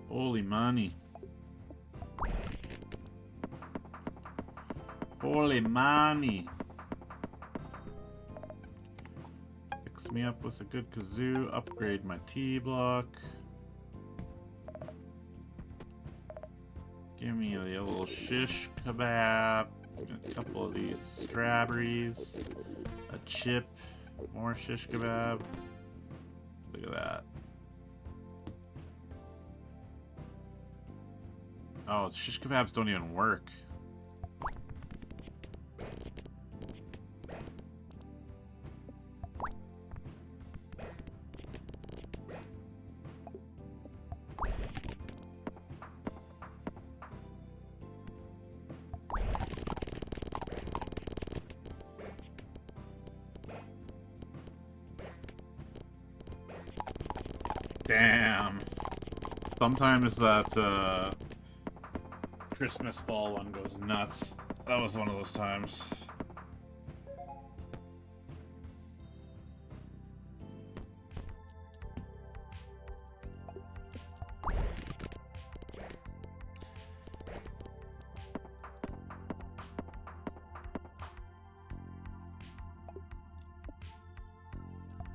Holy money. Holy money. Fix me up with a good kazoo. Upgrade my T-block. Give me a little shish kebab. A couple of these strawberries. A chip. More shish kebab. Look at that. Oh, shish kebabs don't even work. Damn. Sometimes that Christmas ball one goes nuts. That was one of those times.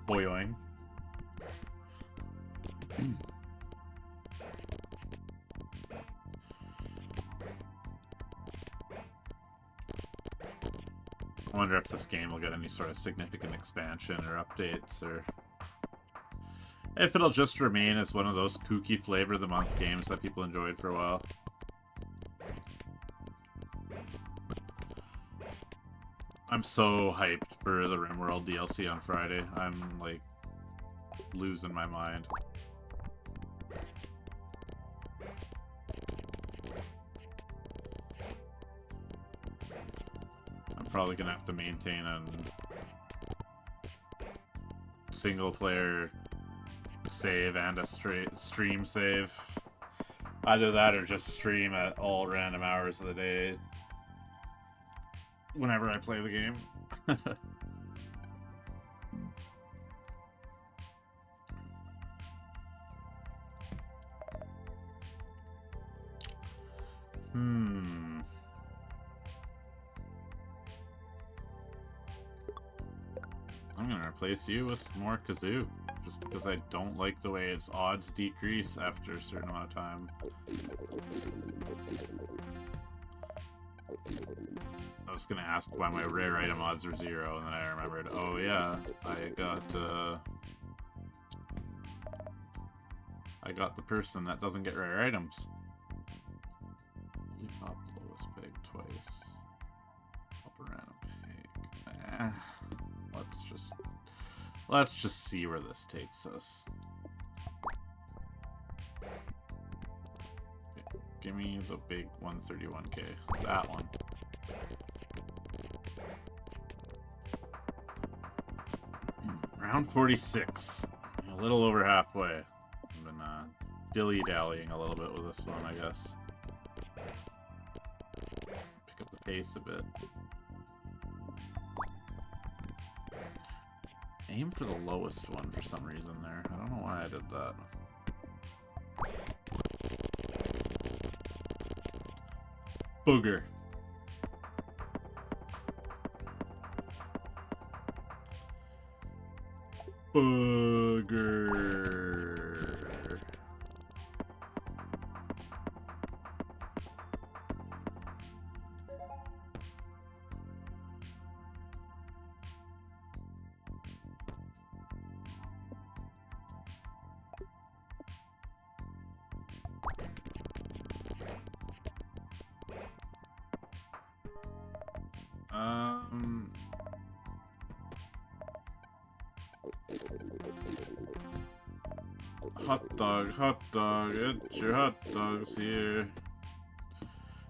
Boing. I wonder if this game will get any sort of significant expansion or updates, or if it'll just remain as one of those kooky flavor of the month games that people enjoyed for a while. I'm so hyped for the RimWorld DLC on Friday. I'm like losing my mind. I'm probably gonna have to maintain a single player save and a stream save. Either that or just stream at all random hours of the day whenever I play the game. I'm gonna replace you with more kazoo, just because I don't like the way its odds decrease after a certain amount of time. I was gonna ask why my rare item odds are 0, and then I remembered, oh yeah, I got the person that doesn't get rare items. You pop the lowest peg twice. Up a random peg. Let's just see where this takes us. Okay, give me the big 131K. That one. Round 46. A little over halfway. I've been dilly-dallying a little bit with this one, I guess. Pick up the pace a bit. Aim for the lowest one for some reason there. I don't know why I did that. Booger. Booger. hot dog, it's your hot dogs here.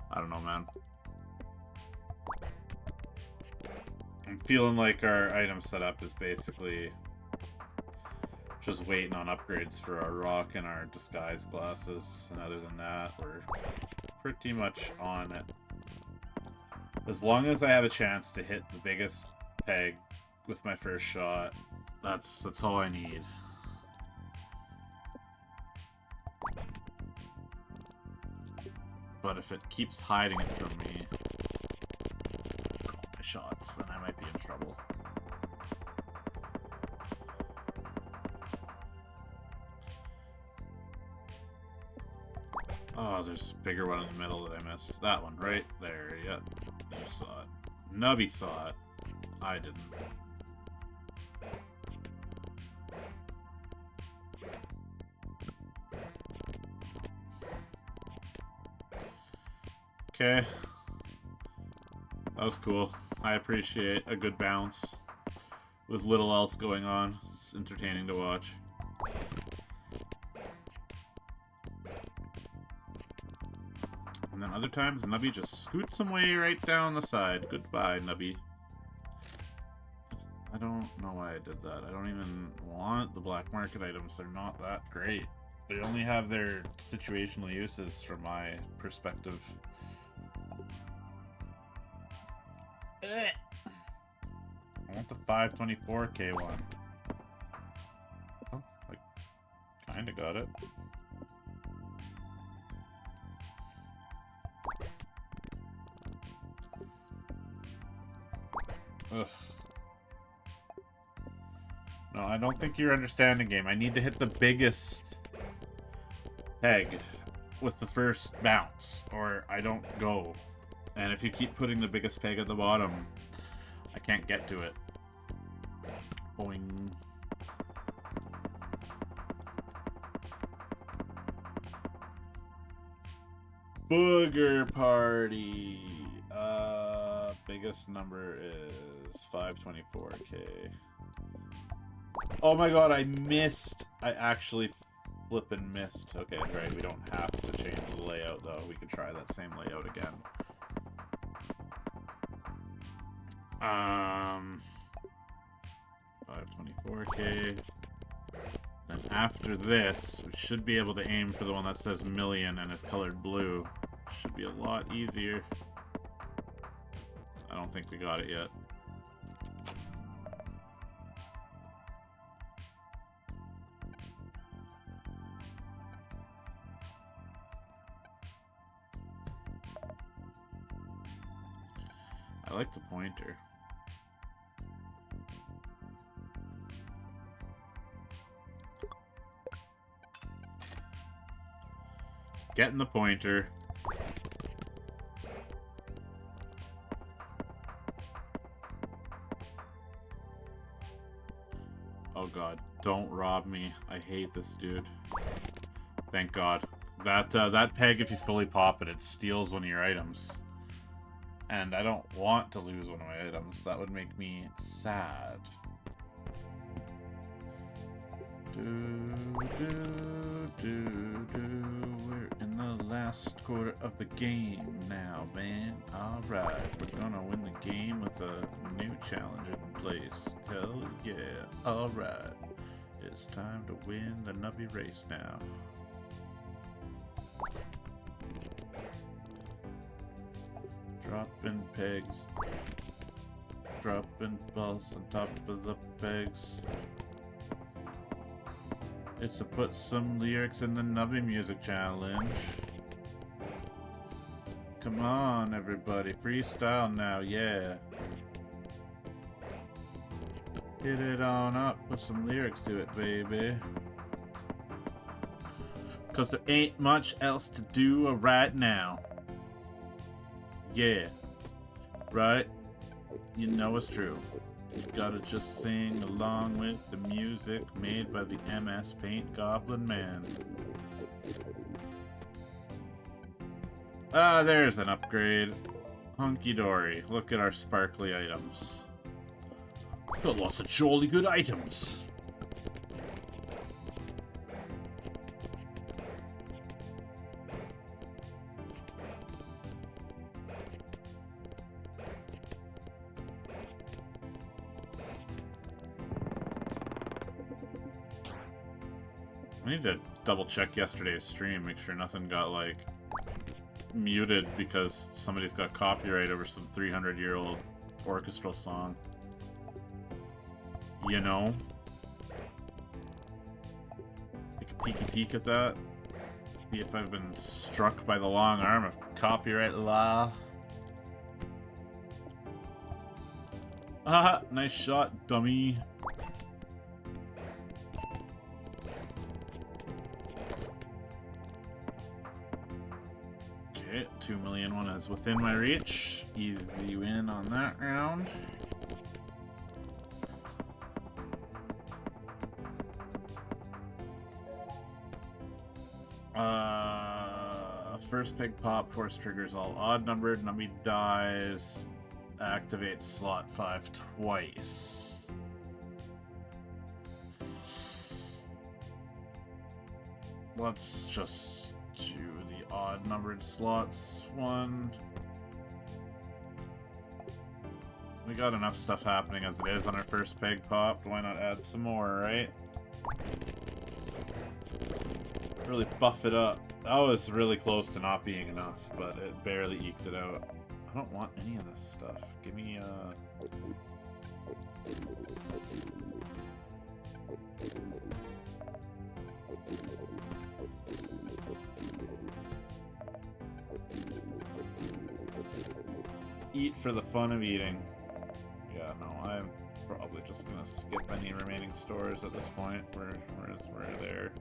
I don't know, man. I'm feeling like our item setup is basically just waiting on upgrades for our rock and our disguise glasses, and other than that, we're pretty much on it. As long as I have a chance to hit the biggest peg with my first shot, that's all I need. But if it keeps hiding it from me, my shots, then I might be in trouble. Oh, there's a bigger one in the middle that I missed. That one, right there, yep. You saw it. Nubby saw it. I didn't. Okay. That was cool. I appreciate a good bounce with little else going on. It's entertaining to watch. And then other times, Nubby just scoots some way right down the side. Goodbye, Nubby. I don't know why I did that. I don't even want the black market items. They're not that great. They only have their situational uses from my perspective. I want the 524k one. Oh, I kinda got it. Ugh. No, I don't think you're understanding, game. I need to hit the biggest peg with the first bounce, or I don't go. And if you keep putting the biggest peg at the bottom, I can't get to it. Boing. Booger party. Biggest number is 524k. Oh my god, I missed. I actually flippin' missed. Okay, right, we don't have to change the layout though. We could try that same layout again. 524k. Then after this, we should be able to aim for the one that says million and is colored blue. Should be a lot easier. I don't think we got it yet. I like the pointer. Getting the pointer. Oh god, don't rob me. I hate this dude. Thank god. That peg, if you fully pop it, it steals one of your items. And I don't want to lose one of my items. That would make me sad. We're in the last quarter of the game now, man. Alright, we're gonna win the game with a new challenge in place. Hell yeah. Alright. It's time to win the Nubby race now. Dropping pegs. Dropping balls on top of the pegs. It's to put some lyrics in the Nubby music challenge. Come on, everybody. Freestyle now, yeah. Hit it on up. Put some lyrics to it, baby. Cause there ain't much else to do right now. Yeah. Right? You know it's true. You gotta just sing along with the music made by the MS Paint Goblin Man. Ah, there's an upgrade. Hunky dory. Look at our sparkly items. Got lots of jolly good items. I need to double check yesterday's stream, make sure nothing got, like, muted because somebody's got copyright over some 300-year-old orchestral song. You know? Take a peeky peek at that. See if I've been struck by the long arm of copyright law. Ah, nice shot, dummy. Okay, 2 million one is within my reach. Easy win on that round. First pig pop, force triggers all odd numbered. Nubby dies. Activate slot 5 twice. Let's just do the odd numbered slots one. We got enough stuff happening as it is on our first peg pop. Why not add some more, right? Really buff it up. That was really close to not being enough, but it barely eked it out. I don't want any of this stuff. Give me, eat for the fun of eating. Yeah, no, I'm probably just gonna skip any remaining stores at this point. We're there.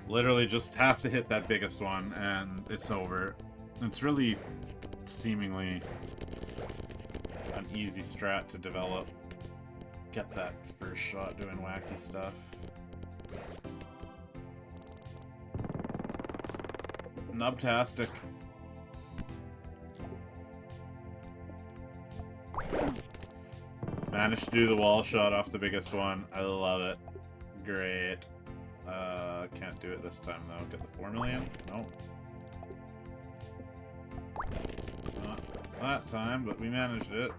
Literally just have to hit that biggest one, and it's over. It's really seemingly an easy strat to develop. Get that first shot doing wacky stuff. Nubtastic. Managed to do the wall shot off the biggest one. I love it. Great. Can't do it this time though. Get the 4 million? Nope. Not that time, but we managed it.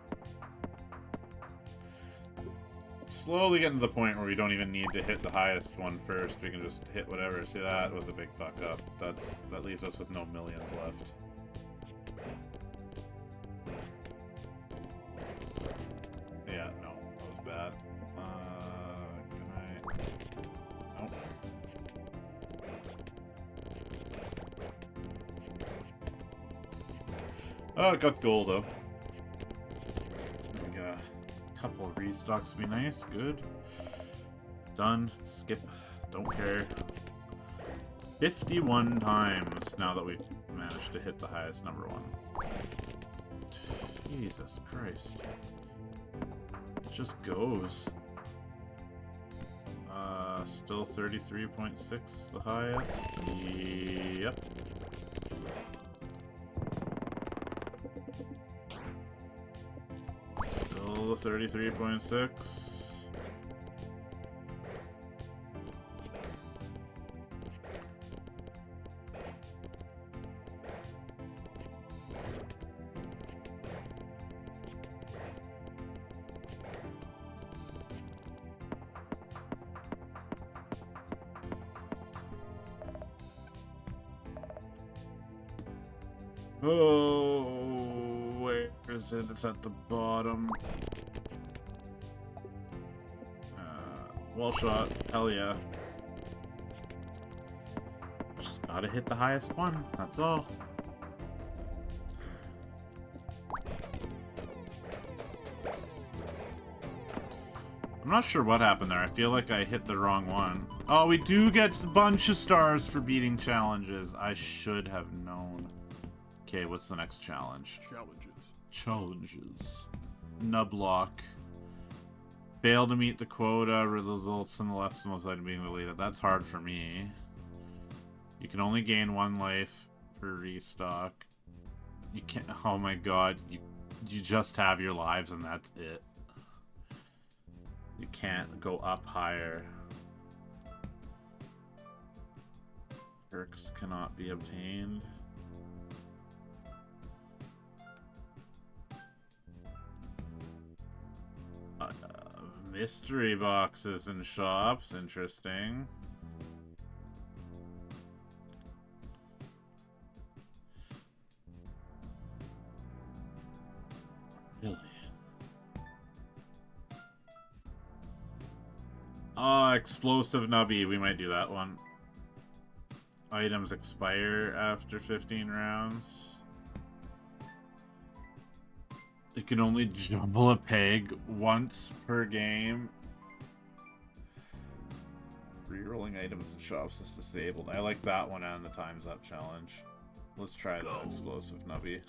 Slowly getting to the point where we don't even need to hit the highest one first. We can just hit whatever. See, that was a big fuck up. That leaves us with no millions left. Yeah, no, that was bad. Can I... Nope. Oh, it got gold though. We got a couple of restocks would be nice. Good. Done. Skip. Don't care. 51 times now that we've managed to hit the highest number one. Jesus Christ. It just goes. Still 33.6 the highest. Yep. Still 33.6. Oh, where is it? It's at the bottom. Wall shot. Hell yeah. Just gotta hit the highest one. That's all. I'm not sure what happened there. I feel like I hit the wrong one. Oh, we do get a bunch of stars for beating challenges. I should have known. Okay, what's the next challenge? Challenges. Nublock. Fail to meet the quota. Results in the leftmost item being deleted. That's hard for me. You can only gain 1 life per restock. You can't. Oh my god. You just have your lives and that's it. You can't go up higher. Perks cannot be obtained. Mystery boxes in shops, interesting. Really? Oh, explosive Nubby. We might do that one. Items expire after 15 rounds. You can only jumble a peg once per game. Rerolling items in shops is disabled. I like that one and the time's up challenge. Let's try the explosive Nubby.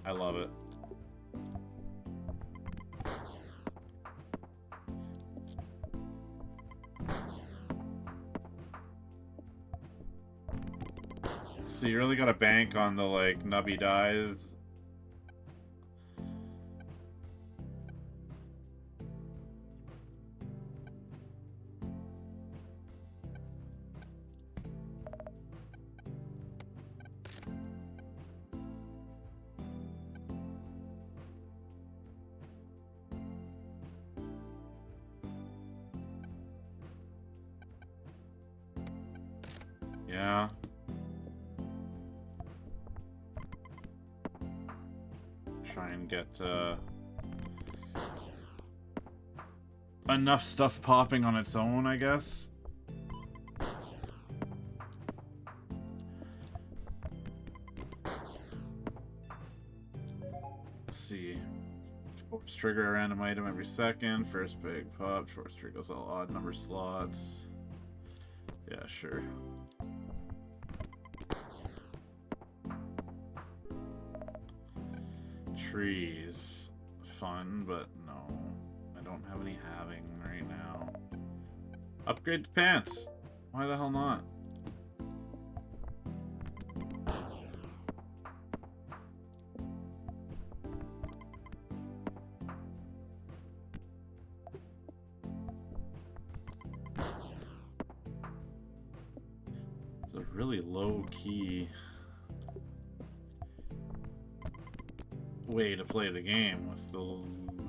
I love it. So you really gotta bank on the, like, Nubby dies. Yeah. Try and get enough stuff popping on its own, I guess. Let's see. Force trigger a random item every second. First big pop. Force triggers all odd number slots. Yeah, sure. Trees. Fun, but no. I don't have any having right now. Upgrade to pants. Why the hell not? It's a really low-key way to play the game with the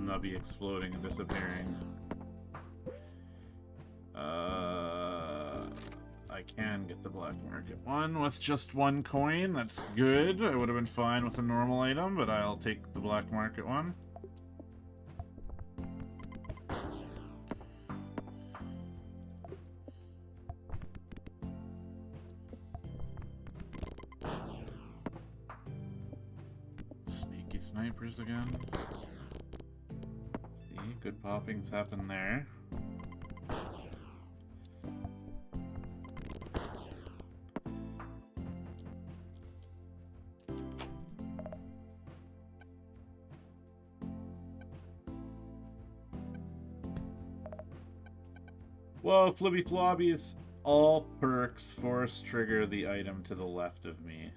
Nubby exploding and disappearing. I can get the black market one with just one coin. That's good. I would have been fine with a normal item, but I'll take the black market one. Sneaky snipers again. See, good poppings happen there. Whoa, Flibby Flobbies. All perks force trigger the item to the left of me.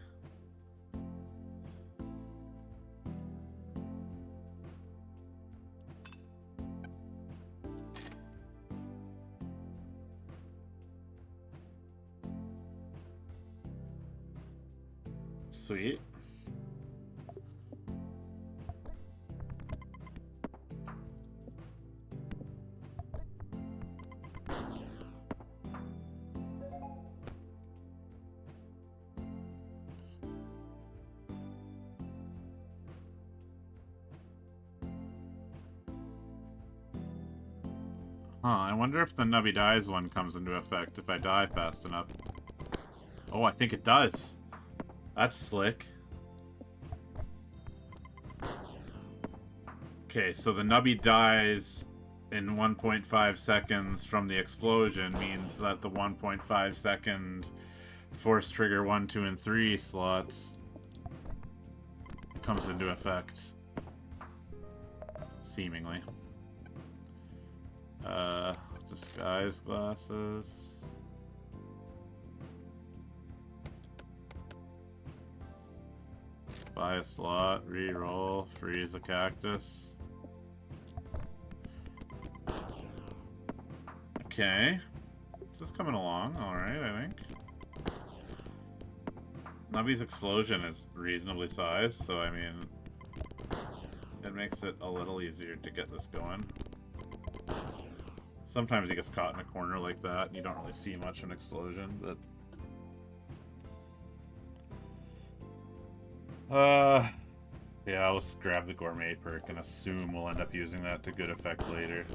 Sweet. I wonder if the Nubby dies one comes into effect if I die fast enough. Oh, I think it does. That's slick. Okay, so the Nubby dies in 1.5 seconds from the explosion means that the 1.5 second force trigger 1, 2, and 3 slots comes into effect. Seemingly. Disguise glasses. Buy a slot, re-roll, freeze a cactus. Okay. This is coming along alright, I think. Nubby's explosion is reasonably sized, so I mean, it makes it a little easier to get this going. Sometimes he gets caught in a corner like that, and you don't really see much of an explosion, but... yeah, I'll just grab the gourmet perk and assume we'll end up using that to good effect later.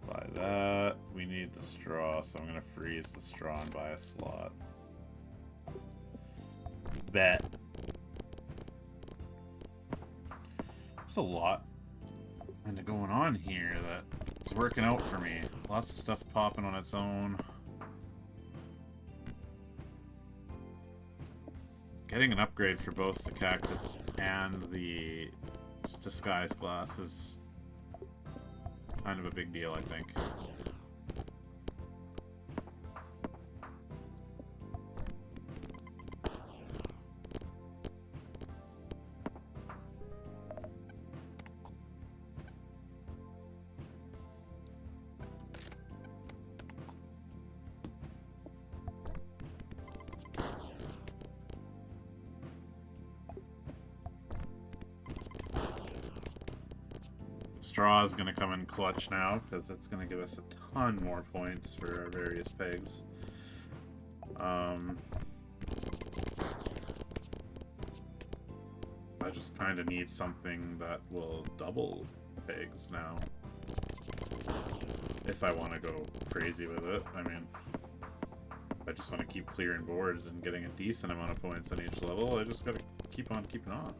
Buy that. We need the straw, so I'm gonna freeze the straw and buy a slot. Bet. There's a lot kind of going on here that is working out for me. Lots of stuff popping on its own. Getting an upgrade for both the cactus and the disguise glass is kind of a big deal, I think. Straw is going to come in clutch now, because it's going to give us a ton more points for our various pegs. I just kind of need something that will double pegs now. If I want to go crazy with it. I mean, I just want to keep clearing boards and getting a decent amount of points on each level. I just got to keep on keeping on.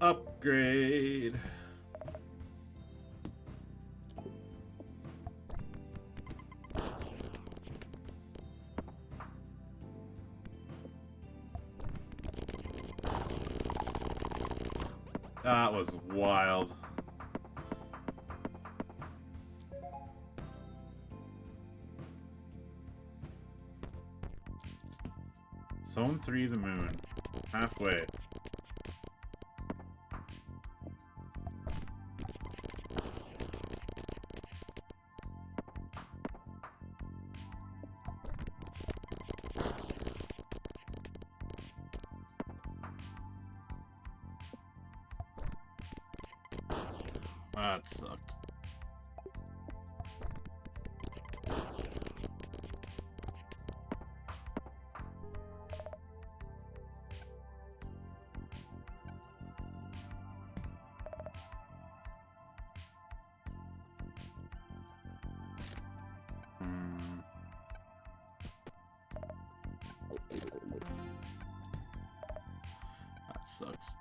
Upgrade. That was wild. Zone 3 the moon. Halfway. That sucked. That sucks.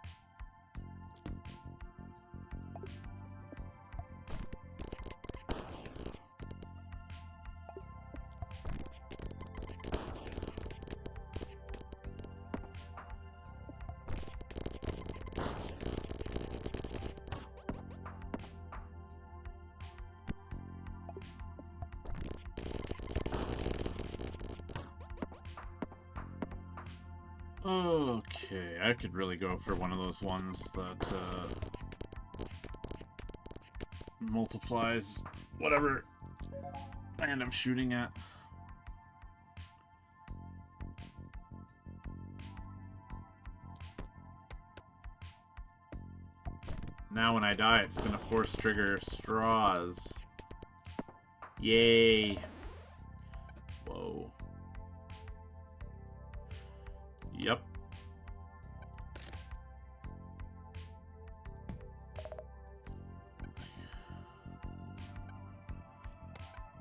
Okay, I could really go for one of those ones that multiplies whatever I end up shooting at. Now when I die, it's gonna force trigger straws. Yay. Whoa. Yep.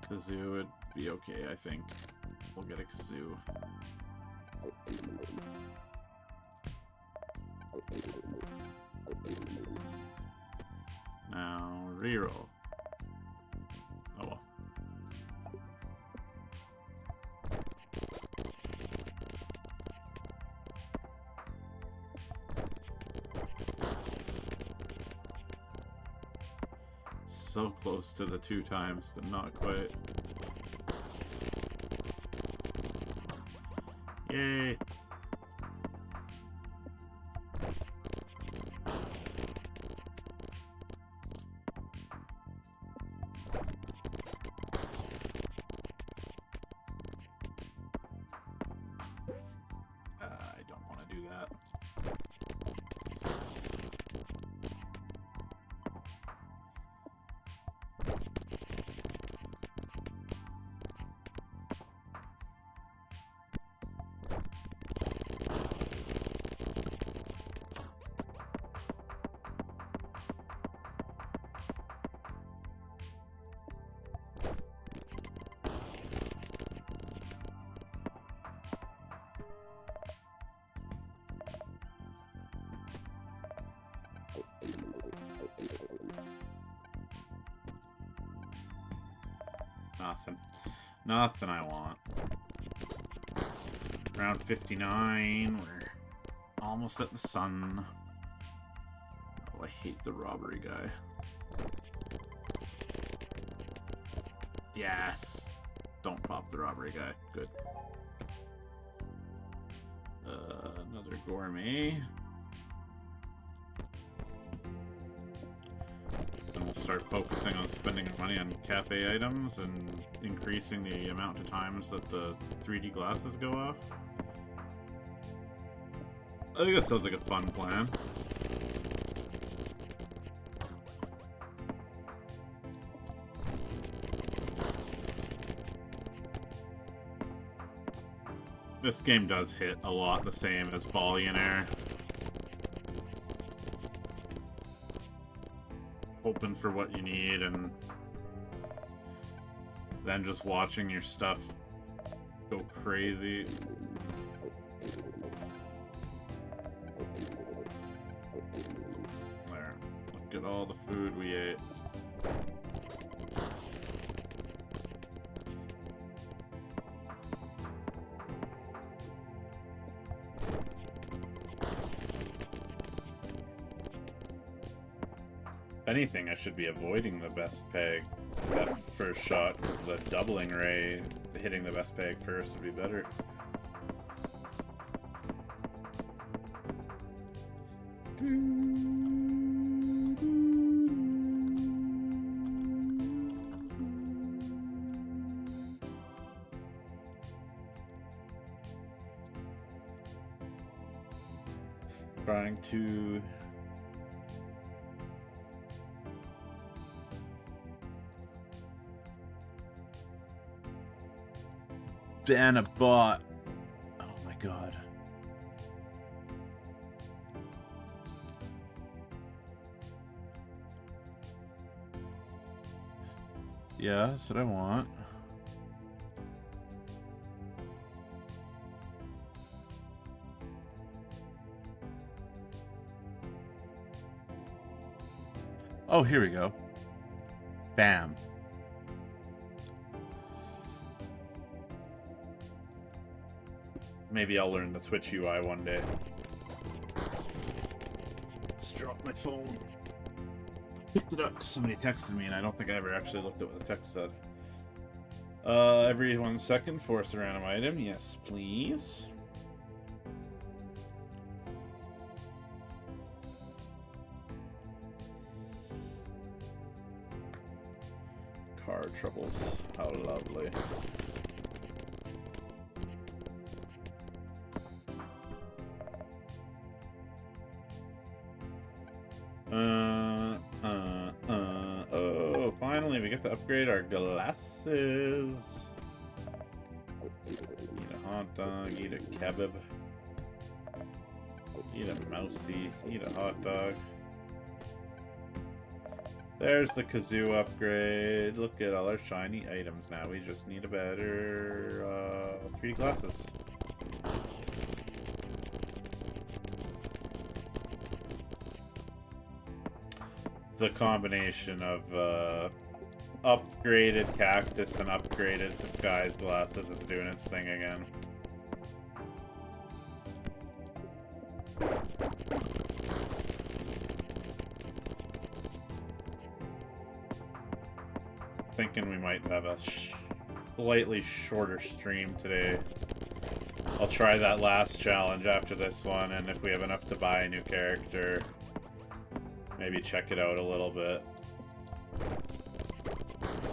Kazoo would be okay, I think. We'll get a kazoo. Now, reroll. Oh well. So close to the 2 times, but not quite. nothing. Nothing I want. Round 59. We're almost at the sun. Oh, I hate the robbery guy. Yes! Don't pop the robbery guy. Good. Another gourmet. Then we'll start focusing on spending money on cafe items and increasing the amount of times that the 3D glasses go off. I think that sounds like a fun plan. This game does hit a lot the same as Billionaire. Hoping for what you need and then just watching your stuff go crazy. There. Look at all the food we ate. If anything, I should be avoiding the best peg. That first shot, because the doubling ray hitting the best peg first would be better. Trying to ban a bot. Oh my god. Yeah, that's what I want. Oh, here we go. Bam. Maybe I'll learn the Twitch UI one day. Just dropped my phone. Picked it up because somebody texted me, and I don't think I ever actually looked at what the text said. Every 1 second, force a random item. Yes, please. Car troubles. How lovely. Oh, finally we get to upgrade our glasses. Eat a hot dog, eat a kebab. Eat a mousey, eat a hot dog. There's the kazoo upgrade. Look at all our shiny items now. We just need a better 3D glasses. The combination of upgraded cactus and upgraded disguise glasses is doing its thing again. Thinking we might have a slightly shorter stream today. I'll try that last challenge after this one, and if we have enough to buy a new character, maybe check it out a little bit.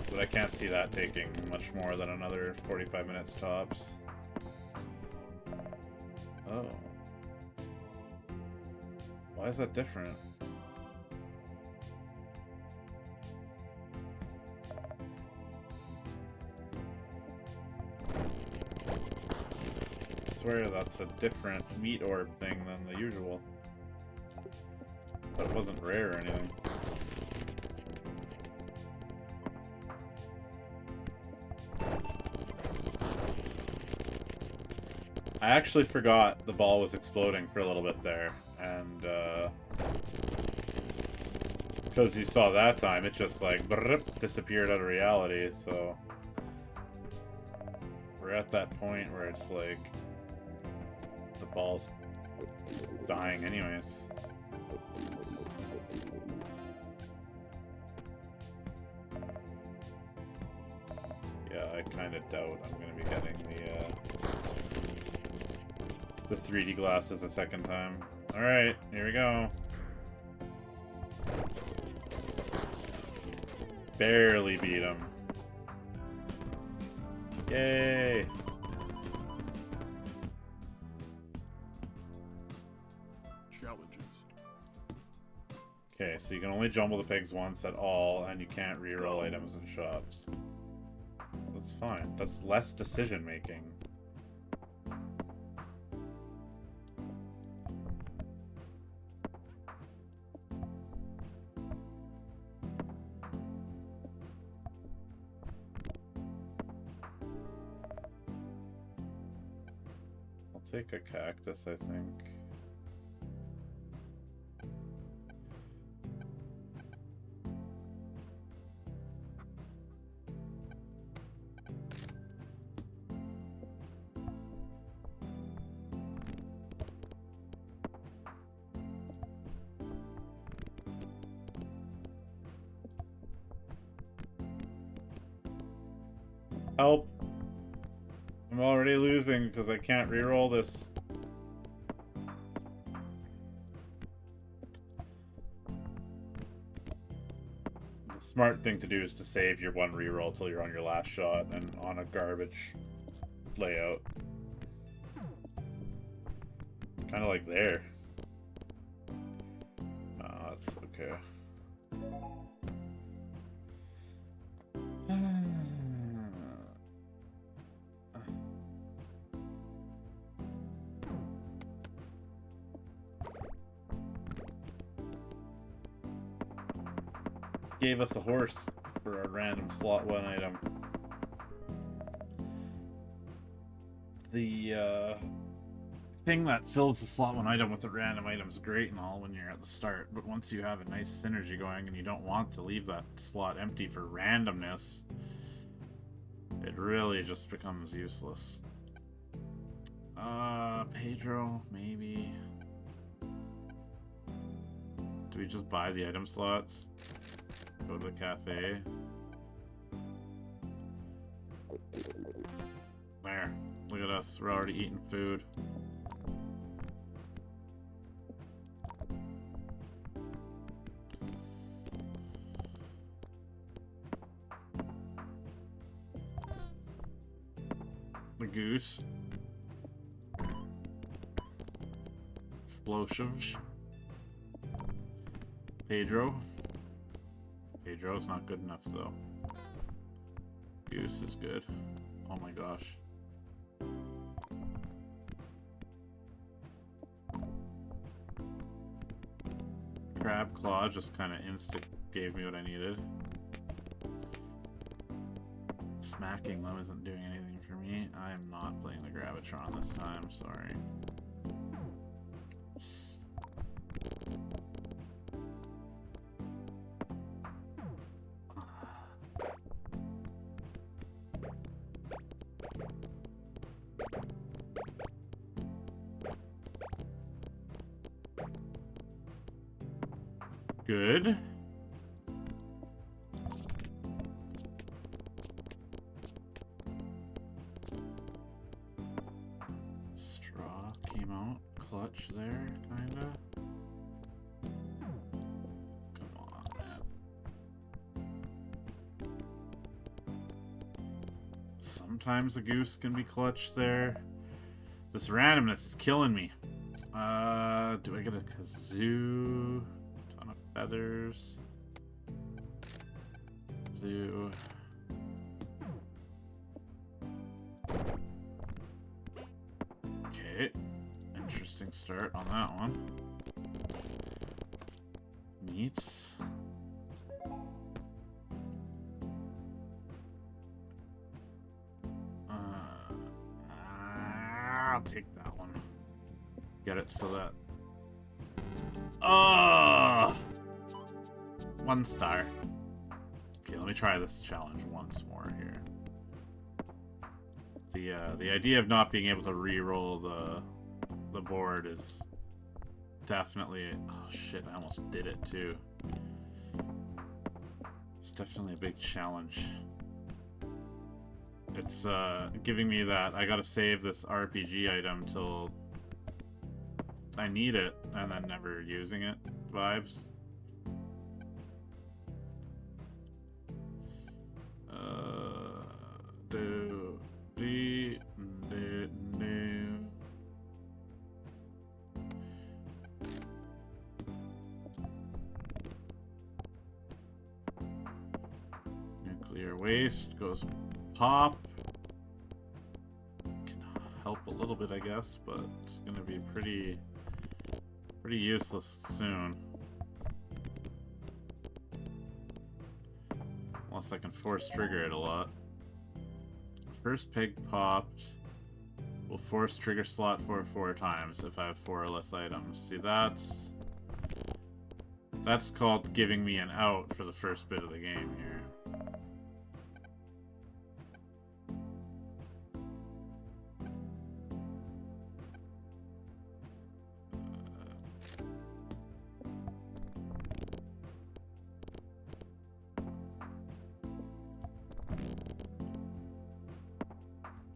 But I can't see that taking much more than another 45 minutes tops. Oh. Why is that different? I swear that's a different meat orb thing than the usual. But it wasn't rare or anything. I actually forgot the ball was exploding for a little bit there, and because you saw that time, it just like disappeared out of reality, so We're at that point where it's like the ball's dying anyways. Yeah, I kind of doubt I'm going to be getting the 3D glasses a second time. Alright, here we go. Barely beat him. Yay!
Challenges.
Okay, so you can only jumble the pigs once at all, and you can't reroll items in shops. That's fine. That's less decision making. I'll take a cactus, I think. Help! I'm already losing because I can't reroll this. The smart thing to do is to save your one reroll till you're on your last shot and on a garbage layout. Kind of like there. That's okay. Gave us a horse for a random slot 1 item. The thing that fills the slot 1 item with a random item is great and all when you're at the start, but once you have a nice synergy going and you don't want to leave that slot empty for randomness, it really just becomes useless. Pedro, maybe. Do we just buy the item slots? Go to the cafe. There. Look at us. We're already eating food. The goose. Explosives. Pedro. Pedro's not good enough, though. Goose is good. Oh my gosh. Crab Claw just kind of insta gave me what I needed. Smacking them isn't doing anything for me. I'm not playing the Gravitron this time, sorry. Good. Straw came out clutch there, kinda. Come on, man. Sometimes the goose can be clutch there. This randomness is killing me. Do I get a kazoo? Ton of feathers. Zoo. Okay. Interesting start on that one. Meats. I'll take that one. Get it so that... Oh! 1 star. Okay, let me try this challenge once more here. The idea of not being able to re-roll the board is definitely... Oh shit, I almost did it too. It's definitely a big challenge. It's giving me that I gotta save this RPG item till I need it and then never using it vibes. Nuclear waste goes pop. Can help a little bit, I guess, but it's gonna be pretty useless soon. Unless I can force trigger it a lot. First pig popped will force trigger slot 4 times if I have 4 or less items. See, that's called giving me an out for the first bit of the game here.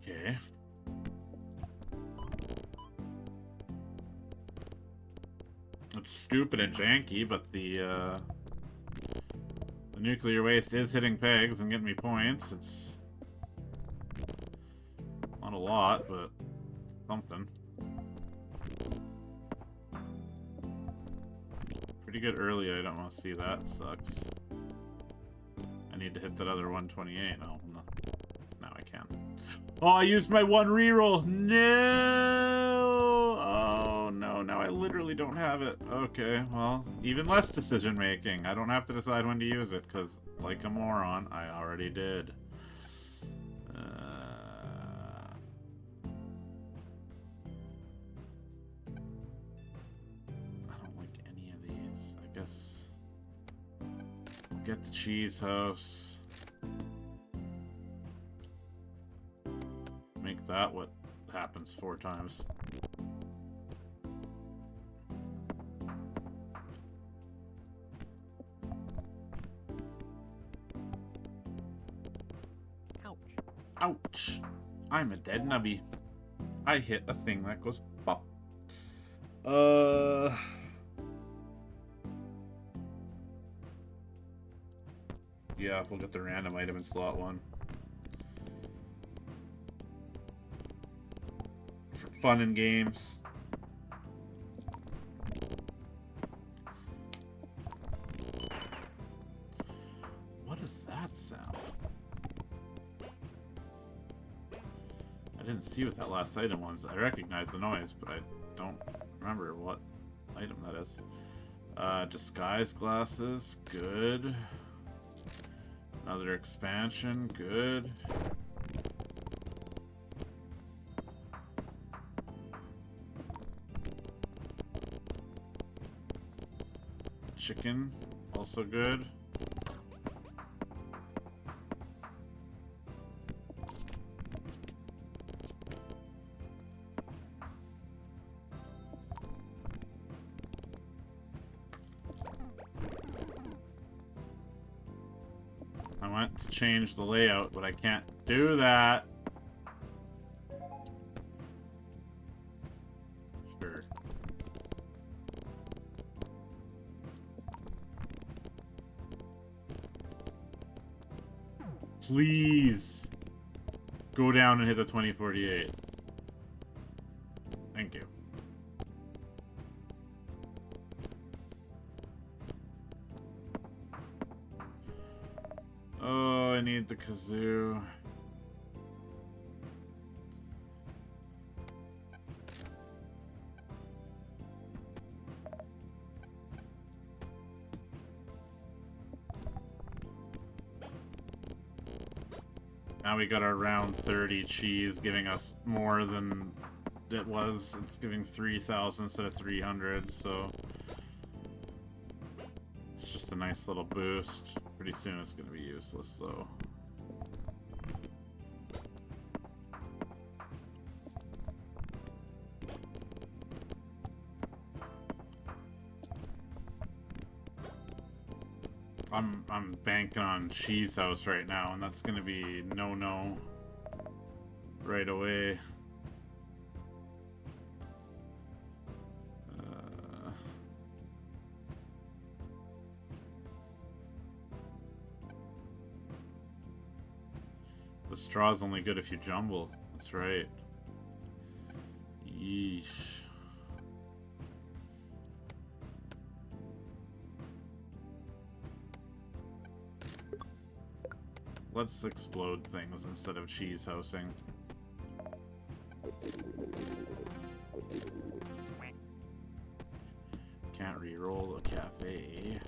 Okay. It's stupid and janky, but the nuclear waste is hitting pegs and getting me points. It's not a lot, but something. Pretty good early. I don't want to see that. Sucks. I need to hit that other 128. No, now I can. Oh, I used my one reroll. No. Oh no. Now I literally don't have it. Okay. Well, even less decision making. I don't have to decide when to use it because, like a moron, I already did. I don't like any of these. I guess we'll get the cheese house. Make that what happens 4 times.
Ouch.
Ouch! I'm a dead nubby. I hit a thing that goes pop. Yeah, we'll get the random item in slot 1. For fun and games. What is that sound? I didn't see what that last item was. I recognize the noise, but I don't remember what item that is. Disguise glasses, good. Another expansion, good. Chicken, also good. I want to change the layout, but I can't do that. Sure. Please go down and hit the 2048. Thank you. Oh, I need the kazoo. Now we got our round 30 cheese, giving us more than it was. It's giving 3,000 instead of 300, so it's just a nice little boost. Pretty soon it's going to be useless, though. I'm banking on Cheese House right now, and that's gonna be no right away. The straw's only good if you jumble. That's right. Yeesh. Let's explode things instead of cheese housing. Can't re-roll a cafe.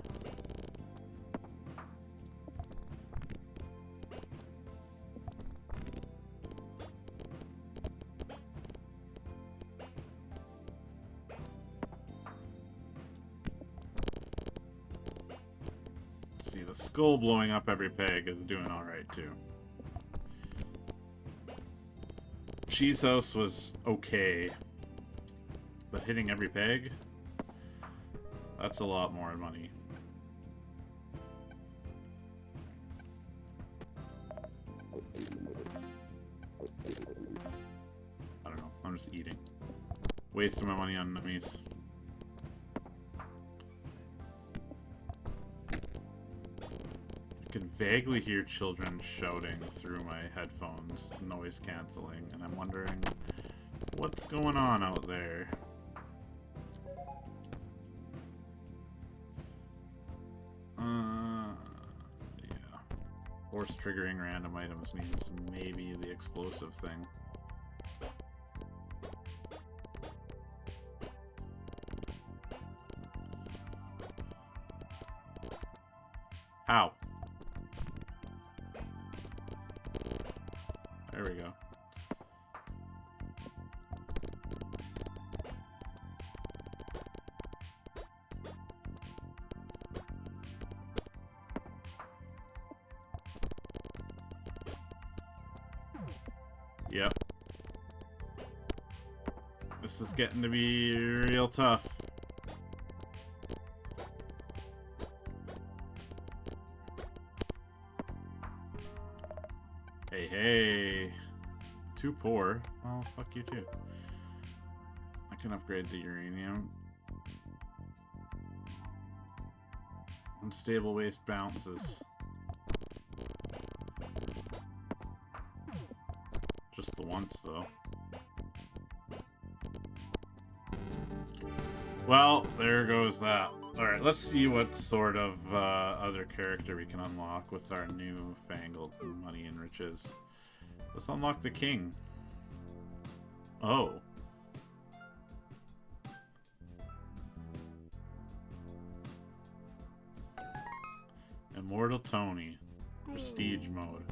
See, the skull blowing up every peg is doing alright too. Cheese House was okay, but hitting every peg? That's a lot more money. I don't know, I'm just eating. Wasting my money on Nubbies. I can vaguely hear children shouting through my headphones, noise cancelling, and I'm wondering what's going on out there. Yeah. Force triggering random items means maybe the explosive thing. How? There we go. Yep. This is getting to be real tough. Hey, hey. Too poor. Oh, fuck you too. I can upgrade the uranium. Unstable waste bounces. Just the once, though. Well, there goes that. Alright, let's see what sort of other character we can unlock with our newfangled money and riches. Let's unlock the king. Oh. Immortal Tony. Prestige mode.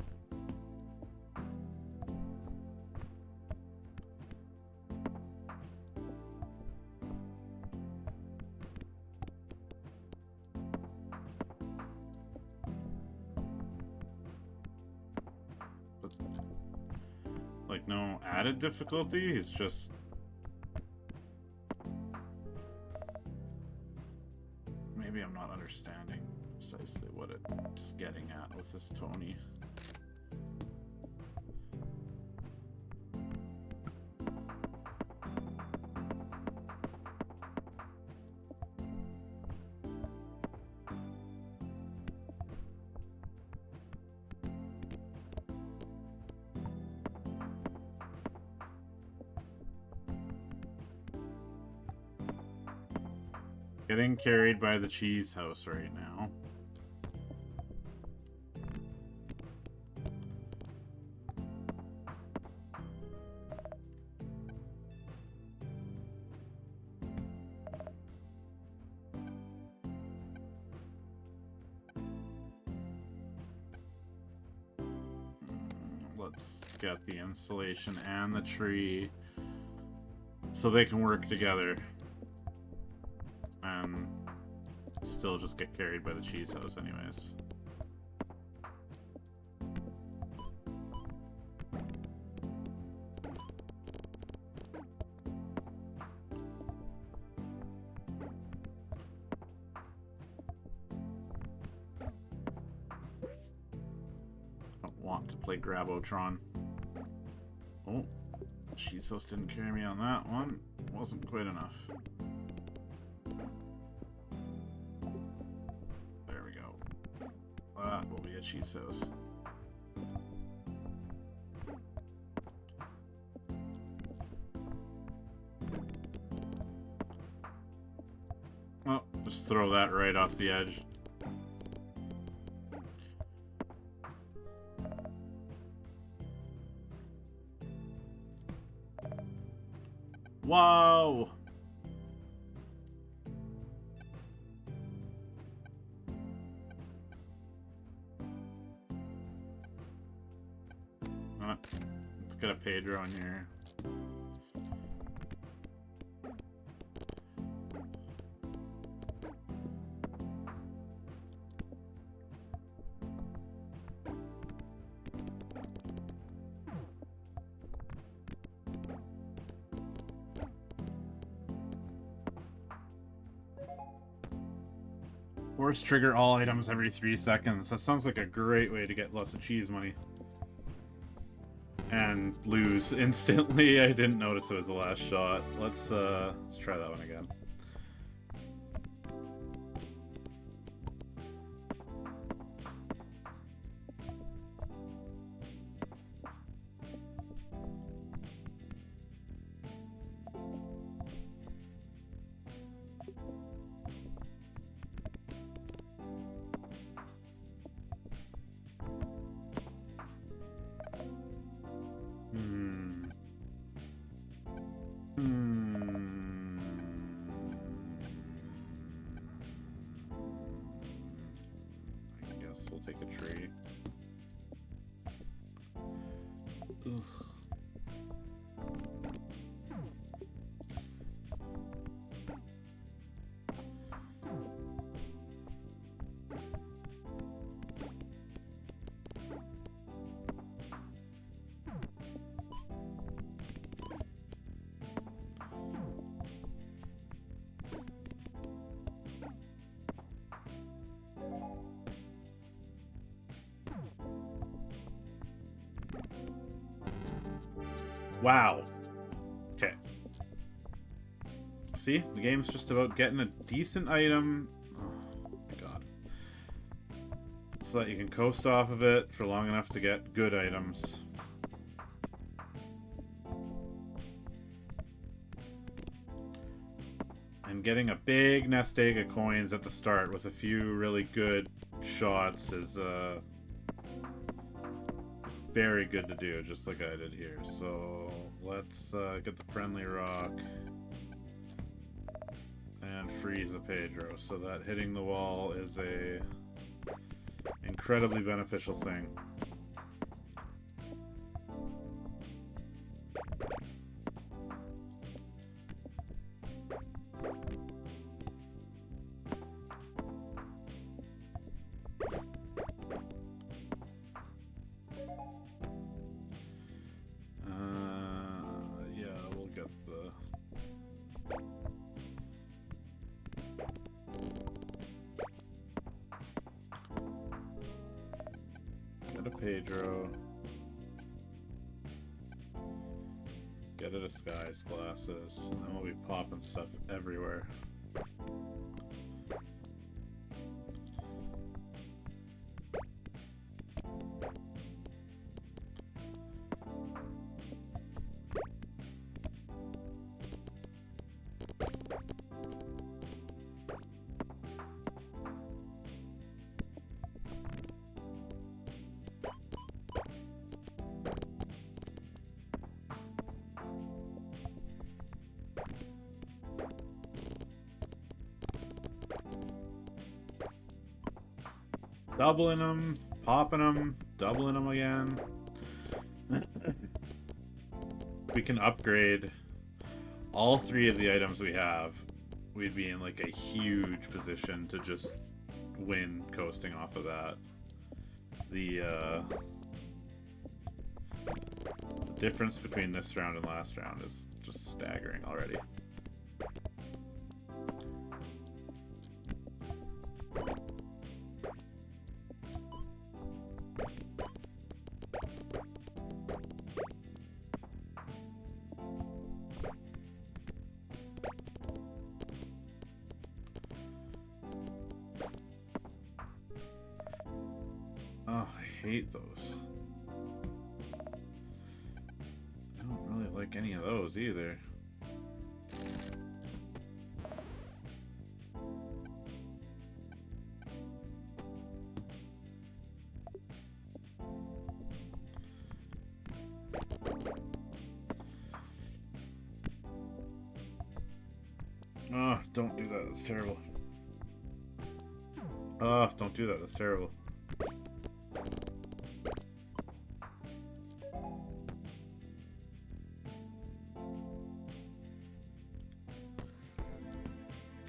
Like, no added difficulty, it's just... Maybe I'm not understanding precisely what it's getting at with this Tony. Getting carried by the cheese house right now. Let's get the insulation and the tree so they can work together. And still just get carried by the cheese house anyways. to play Grabotron. Oh, Cheetos didn't carry me on that one. Wasn't quite enough. There we go. That will be a Cheetos. Oh, just throw that right off the edge. Whoa! Let's get a Pedro in here. Force trigger all items every 3 seconds. That sounds like a great way to get lots of cheese money. And lose instantly. I didn't notice it was the last shot. Let's try that one again. I guess we'll take a tree. Ugh. Wow. Okay. See? The game's just about getting a decent item. Oh my god. So that you can coast off of it for long enough to get good items. And getting a big nest egg of coins at the start with a few really good shots is very good to do, just like I did here. So let's get the friendly rock and freeze a Pedro, so that hitting the wall is a incredibly beneficial thing. Yeah, we'll get the... Get a Pedro. Get a disguise glasses. And we'll be popping stuff everywhere. Doubling them, popping them, doubling them again. We can upgrade all 3 of the items we have. We'd be in like a huge position to just win coasting off of that. The difference between this round and last round is just staggering already. I hate those. I don't really like any of those either. Oh, don't do that. That's terrible. Oh, don't do that. That's terrible.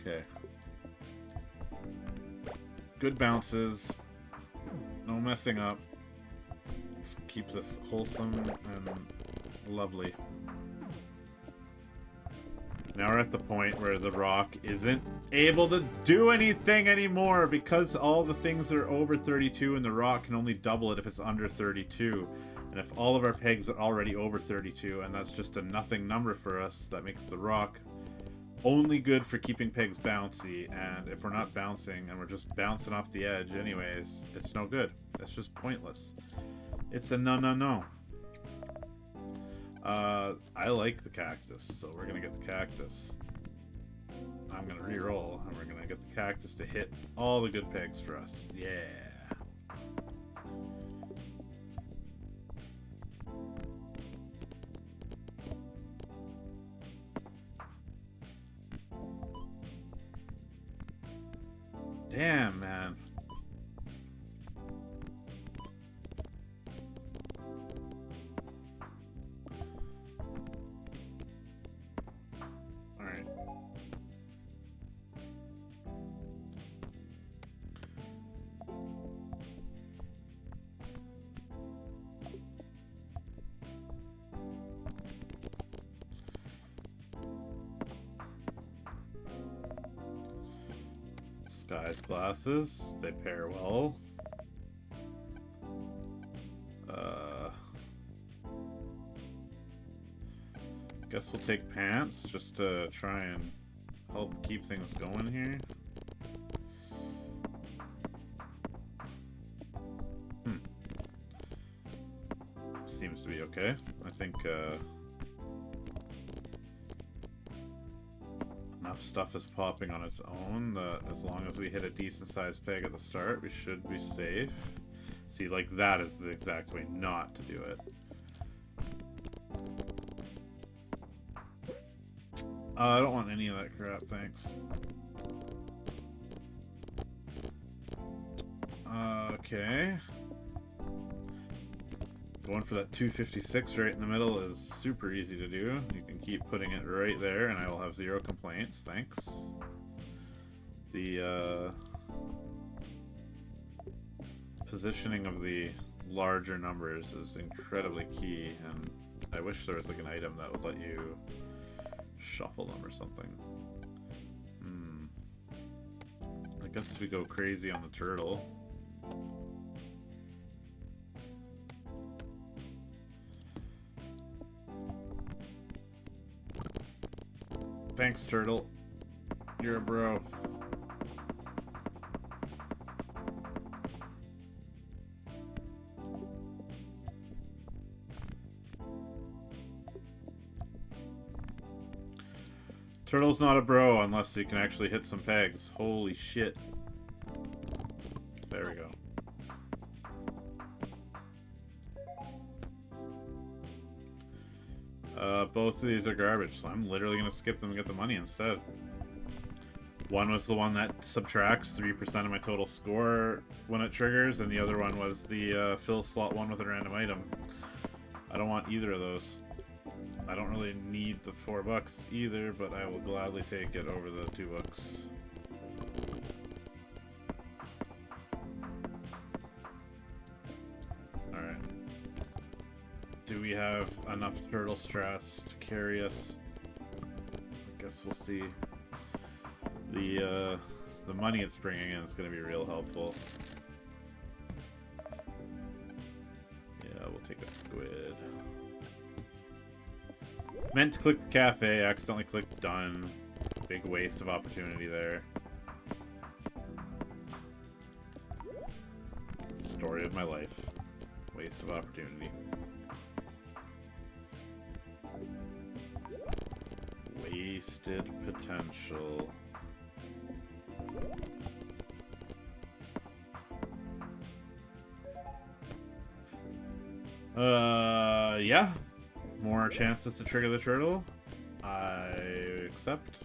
Okay. Good bounces. No messing up. This keeps us wholesome and lovely. Now we're at the point where the rock isn't able to do anything anymore because all the things are over 32 and the rock can only double it if it's under 32. And if all of our pegs are already over 32 and that's just a nothing number for us, that makes the rock only good for keeping pegs bouncy. And if we're not bouncing and we're just bouncing off the edge anyways, it's no good. It's just pointless. It's a no. I like the cactus, so we're gonna get the cactus. I'm gonna re-roll, and we're gonna get the cactus to hit all the good pegs for us. Yeah. Damn, man. Alright. Disguise glasses, they pair well. Guess we'll take pants just to try and help keep things going here. Seems to be okay. I think enough stuff is popping on its own that as long as we hit a decent sized peg at the start, we should be safe. See, like, that is the exact way not to do it. I don't want any of that crap, thanks. Okay. Going for that 256 right in the middle is super easy to do. You can keep putting it right there and I will have zero complaints, thanks. The positioning of the larger numbers is incredibly key, and I wish there was like an item that would let you shuffle them or something. I guess we go crazy on the turtle. Thanks, turtle. You're a bro. Turtle's not a bro unless he can actually hit some pegs. Holy shit. There we go. Both of these are garbage, so I'm literally going to skip them and get the money instead. One was the one that subtracts 3% of my total score when it triggers, and the other one was the fill slot one with a random item. I don't want either of those. I don't really need the $4 either, but I will gladly take it over the $2. Alright. Do we have enough turtle strats to carry us? I guess we'll see. The money it's bringing in is going to be real helpful. Yeah, we'll take a squid. Meant to click the cafe, accidentally clicked done. Big waste of opportunity there. Story of my life. Waste of opportunity. Wasted potential. Yeah. More chances to trigger the turtle. I accept.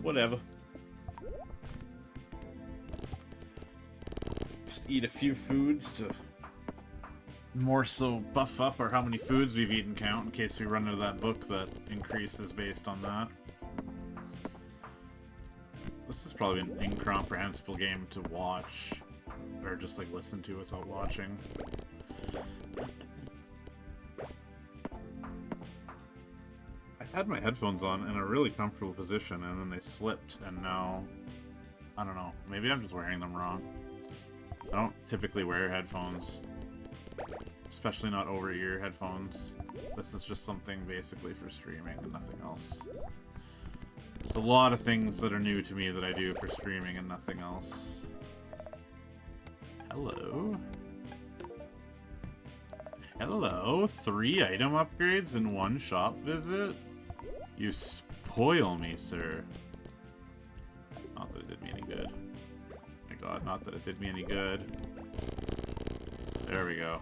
Whatever. Just eat a few foods to more so buff up our how many foods we've eaten count in case we run into that book that increases based on that. This is probably an incomprehensible game to watch, or just like listen to without watching. I had my headphones on in a really comfortable position and then they slipped and now, I don't know, maybe I'm just wearing them wrong. I don't typically wear headphones, especially not over-ear headphones. This is just something basically for streaming and nothing else. There's a lot of things that are new to me that I do for streaming and nothing else. Hello. Hello. 3 item upgrades in 1 shop visit? You spoil me, sir. Not that it did me any good. My god, not that it did me any good. There we go.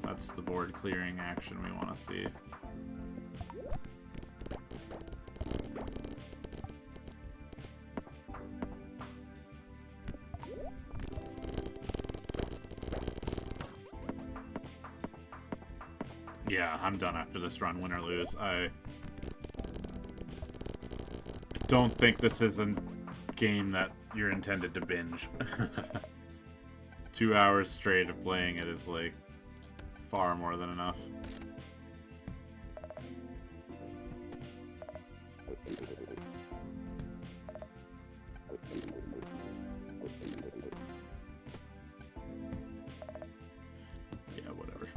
That's the board clearing action we want to see. Yeah, I'm done after this run, win or lose. I don't think this is a game that you're intended to binge. 2 hours straight of playing it is, like, far more than enough. Yeah, whatever.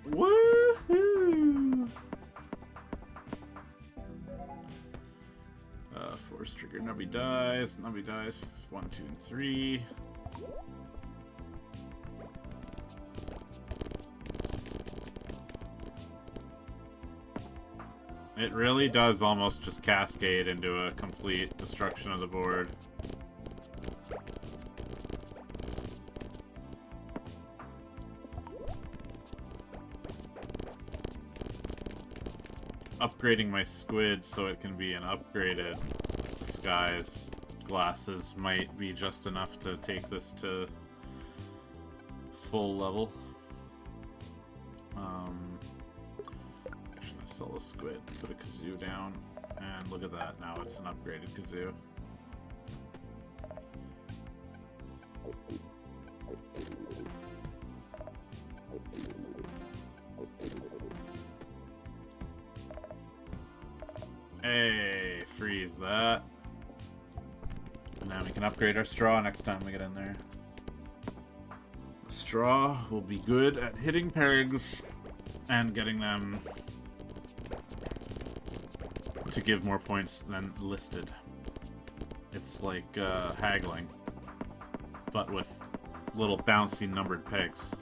Woohoo! Force trigger, Nubby dies. Nubby dies. 1, 2, and 3. It really does almost just cascade into a complete destruction of the board. Upgrading my squid so it can be an upgraded disguise glasses might be just enough to take this to full level. I should sell the squid, put a kazoo down, and look at that, now it's an upgraded kazoo. Hey, freeze that. And now we can upgrade our straw next time we get in there. The straw will be good at hitting pegs and getting them to give more points than listed. It's like haggling, but with little bouncy numbered pegs.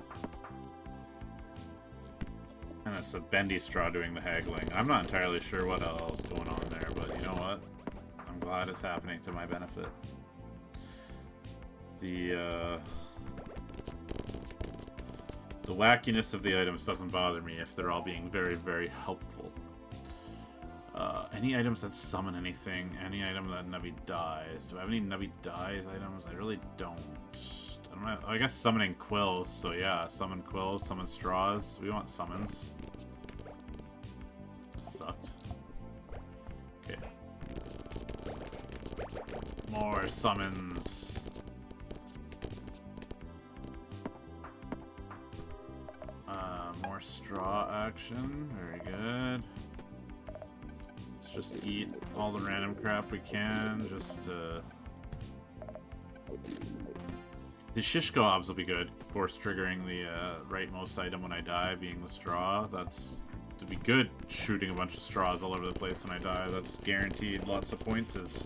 And it's a bendy straw doing the haggling. I'm not entirely sure what else is going on there, but you know what? I'm glad it's happening to my benefit. The wackiness of the items doesn't bother me if they're all being very, very helpful. Any items that summon anything, any item that Nubby dies. Do I have any Nubby dies items? I really don't. I guess summoning quills, so yeah, summon quills, summon straws. We want summons. Sucked. Okay. More summons. More straw action. Very good. Let's just eat all the random crap we can. Just, the shish kebabs will be good. Force triggering the rightmost item when I die, being the straw. That's to be good. Shooting a bunch of straws all over the place when I die. That's guaranteed lots of points. Is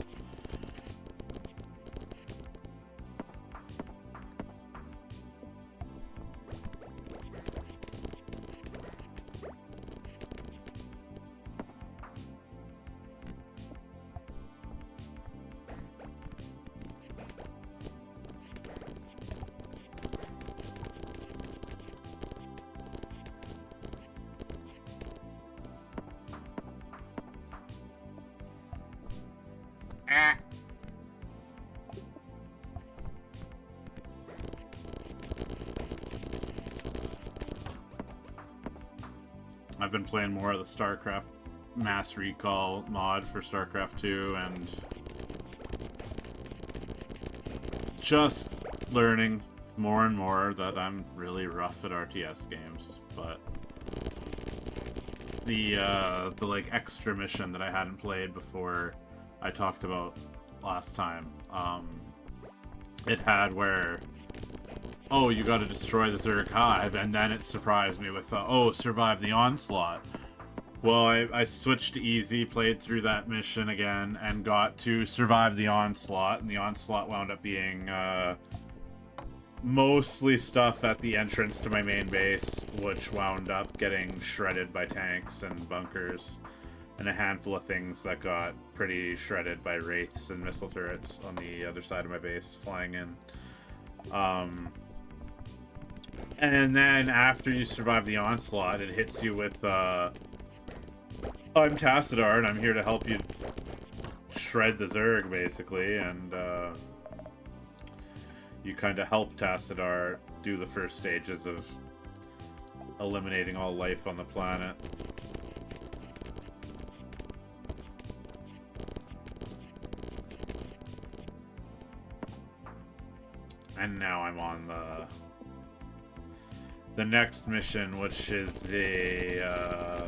I've been playing more of the StarCraft Mass Recall mod for StarCraft 2 and just learning more and more that I'm really rough at RTS games, but the like extra mission that I hadn't played before I talked about last time, it had where, oh, you gotta destroy the Zerg Hive, and then it surprised me with, oh, survive the onslaught. Well, I switched to easy, played through that mission again, and got to survive the onslaught, and the onslaught wound up being, mostly stuff at the entrance to my main base, which wound up getting shredded by tanks and bunkers, and a handful of things that got pretty shredded by wraiths and missile turrets on the other side of my base flying in. And then after you survive the onslaught, it hits you with, I'm Tassadar, and I'm here to help you shred the Zerg, basically, and, you kind of help Tassadar do the first stages of eliminating all life on the planet. And now I'm on the next mission, which is the,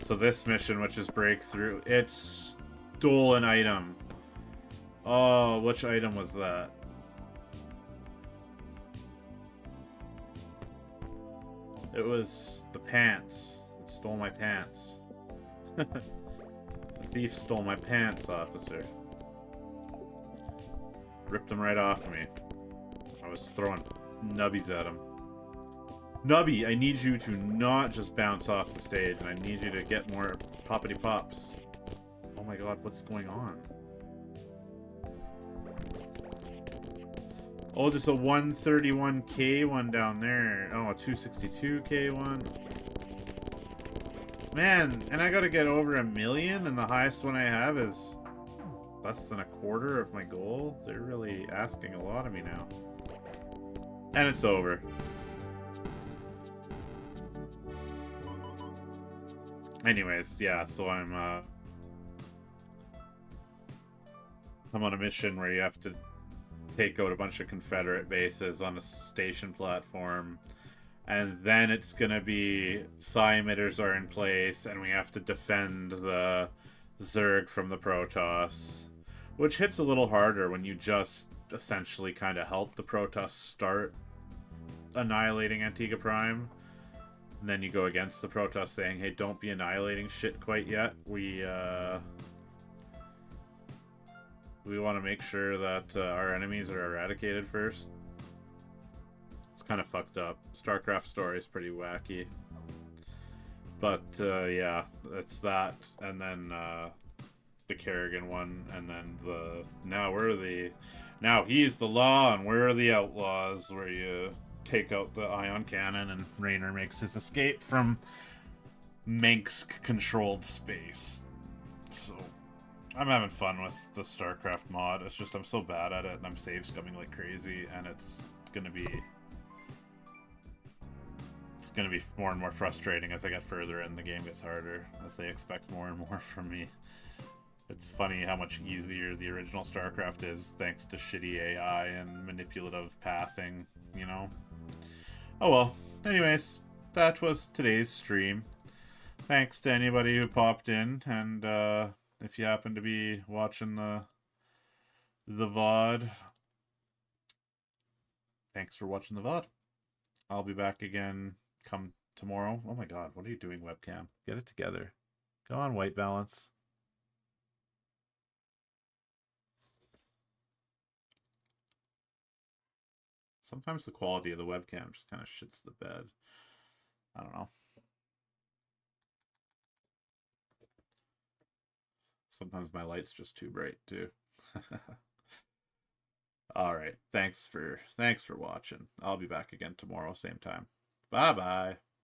so this mission, which is Breakthrough, it's stole an item. Oh, which item was that? It was the pants. It stole my pants. The thief stole my pants, officer. Ripped them right off me. I was throwing nubbies at him. Nubby, I need you to not just bounce off the stage, and I need you to get more poppity pops. Oh my god, what's going on? Oh, there's a 131k one down there. Oh, a 262k one. Man, and I gotta get over 1 million, and the highest one I have is less than a quarter of my goal. They're really asking a lot of me now. And it's over. Anyways, yeah, so I'm on a mission where you have to take out a bunch of Confederate bases on a station platform, and then it's gonna be psi emitters are in place, and we have to defend the Zerg from the Protoss, which hits a little harder when you just essentially kind of help the Protoss start annihilating Antigua Prime, and then you go against the Protoss saying, hey, don't be annihilating shit quite yet. We want to make sure that our enemies are eradicated first. It's kind of fucked up. StarCraft story is pretty wacky. But, yeah, it's that. And then, the Kerrigan one. And then now he's the law and we're the outlaws, where you take out the ion cannon and Raynor makes his escape from Manx-controlled space. So I'm having fun with the StarCraft mod. It's just I'm so bad at it, and I'm save scumming like crazy, and it's gonna be more and more frustrating as I get further in. The game gets harder as they expect more and more from me. It's funny how much easier the original StarCraft is thanks to shitty AI and manipulative pathing, you know? Oh well. Anyways, that was today's stream. Thanks to anybody who popped in, and if you happen to be watching the VOD, thanks for watching the VOD. I'll be back again come tomorrow. Oh my god, what are you doing, webcam? Get it together. Go on, white balance. Sometimes the quality of the webcam just kind of shits the bed. I don't know. Sometimes my light's just too bright too. All right. Thanks for watching. I'll be back again tomorrow, same time. Bye-bye.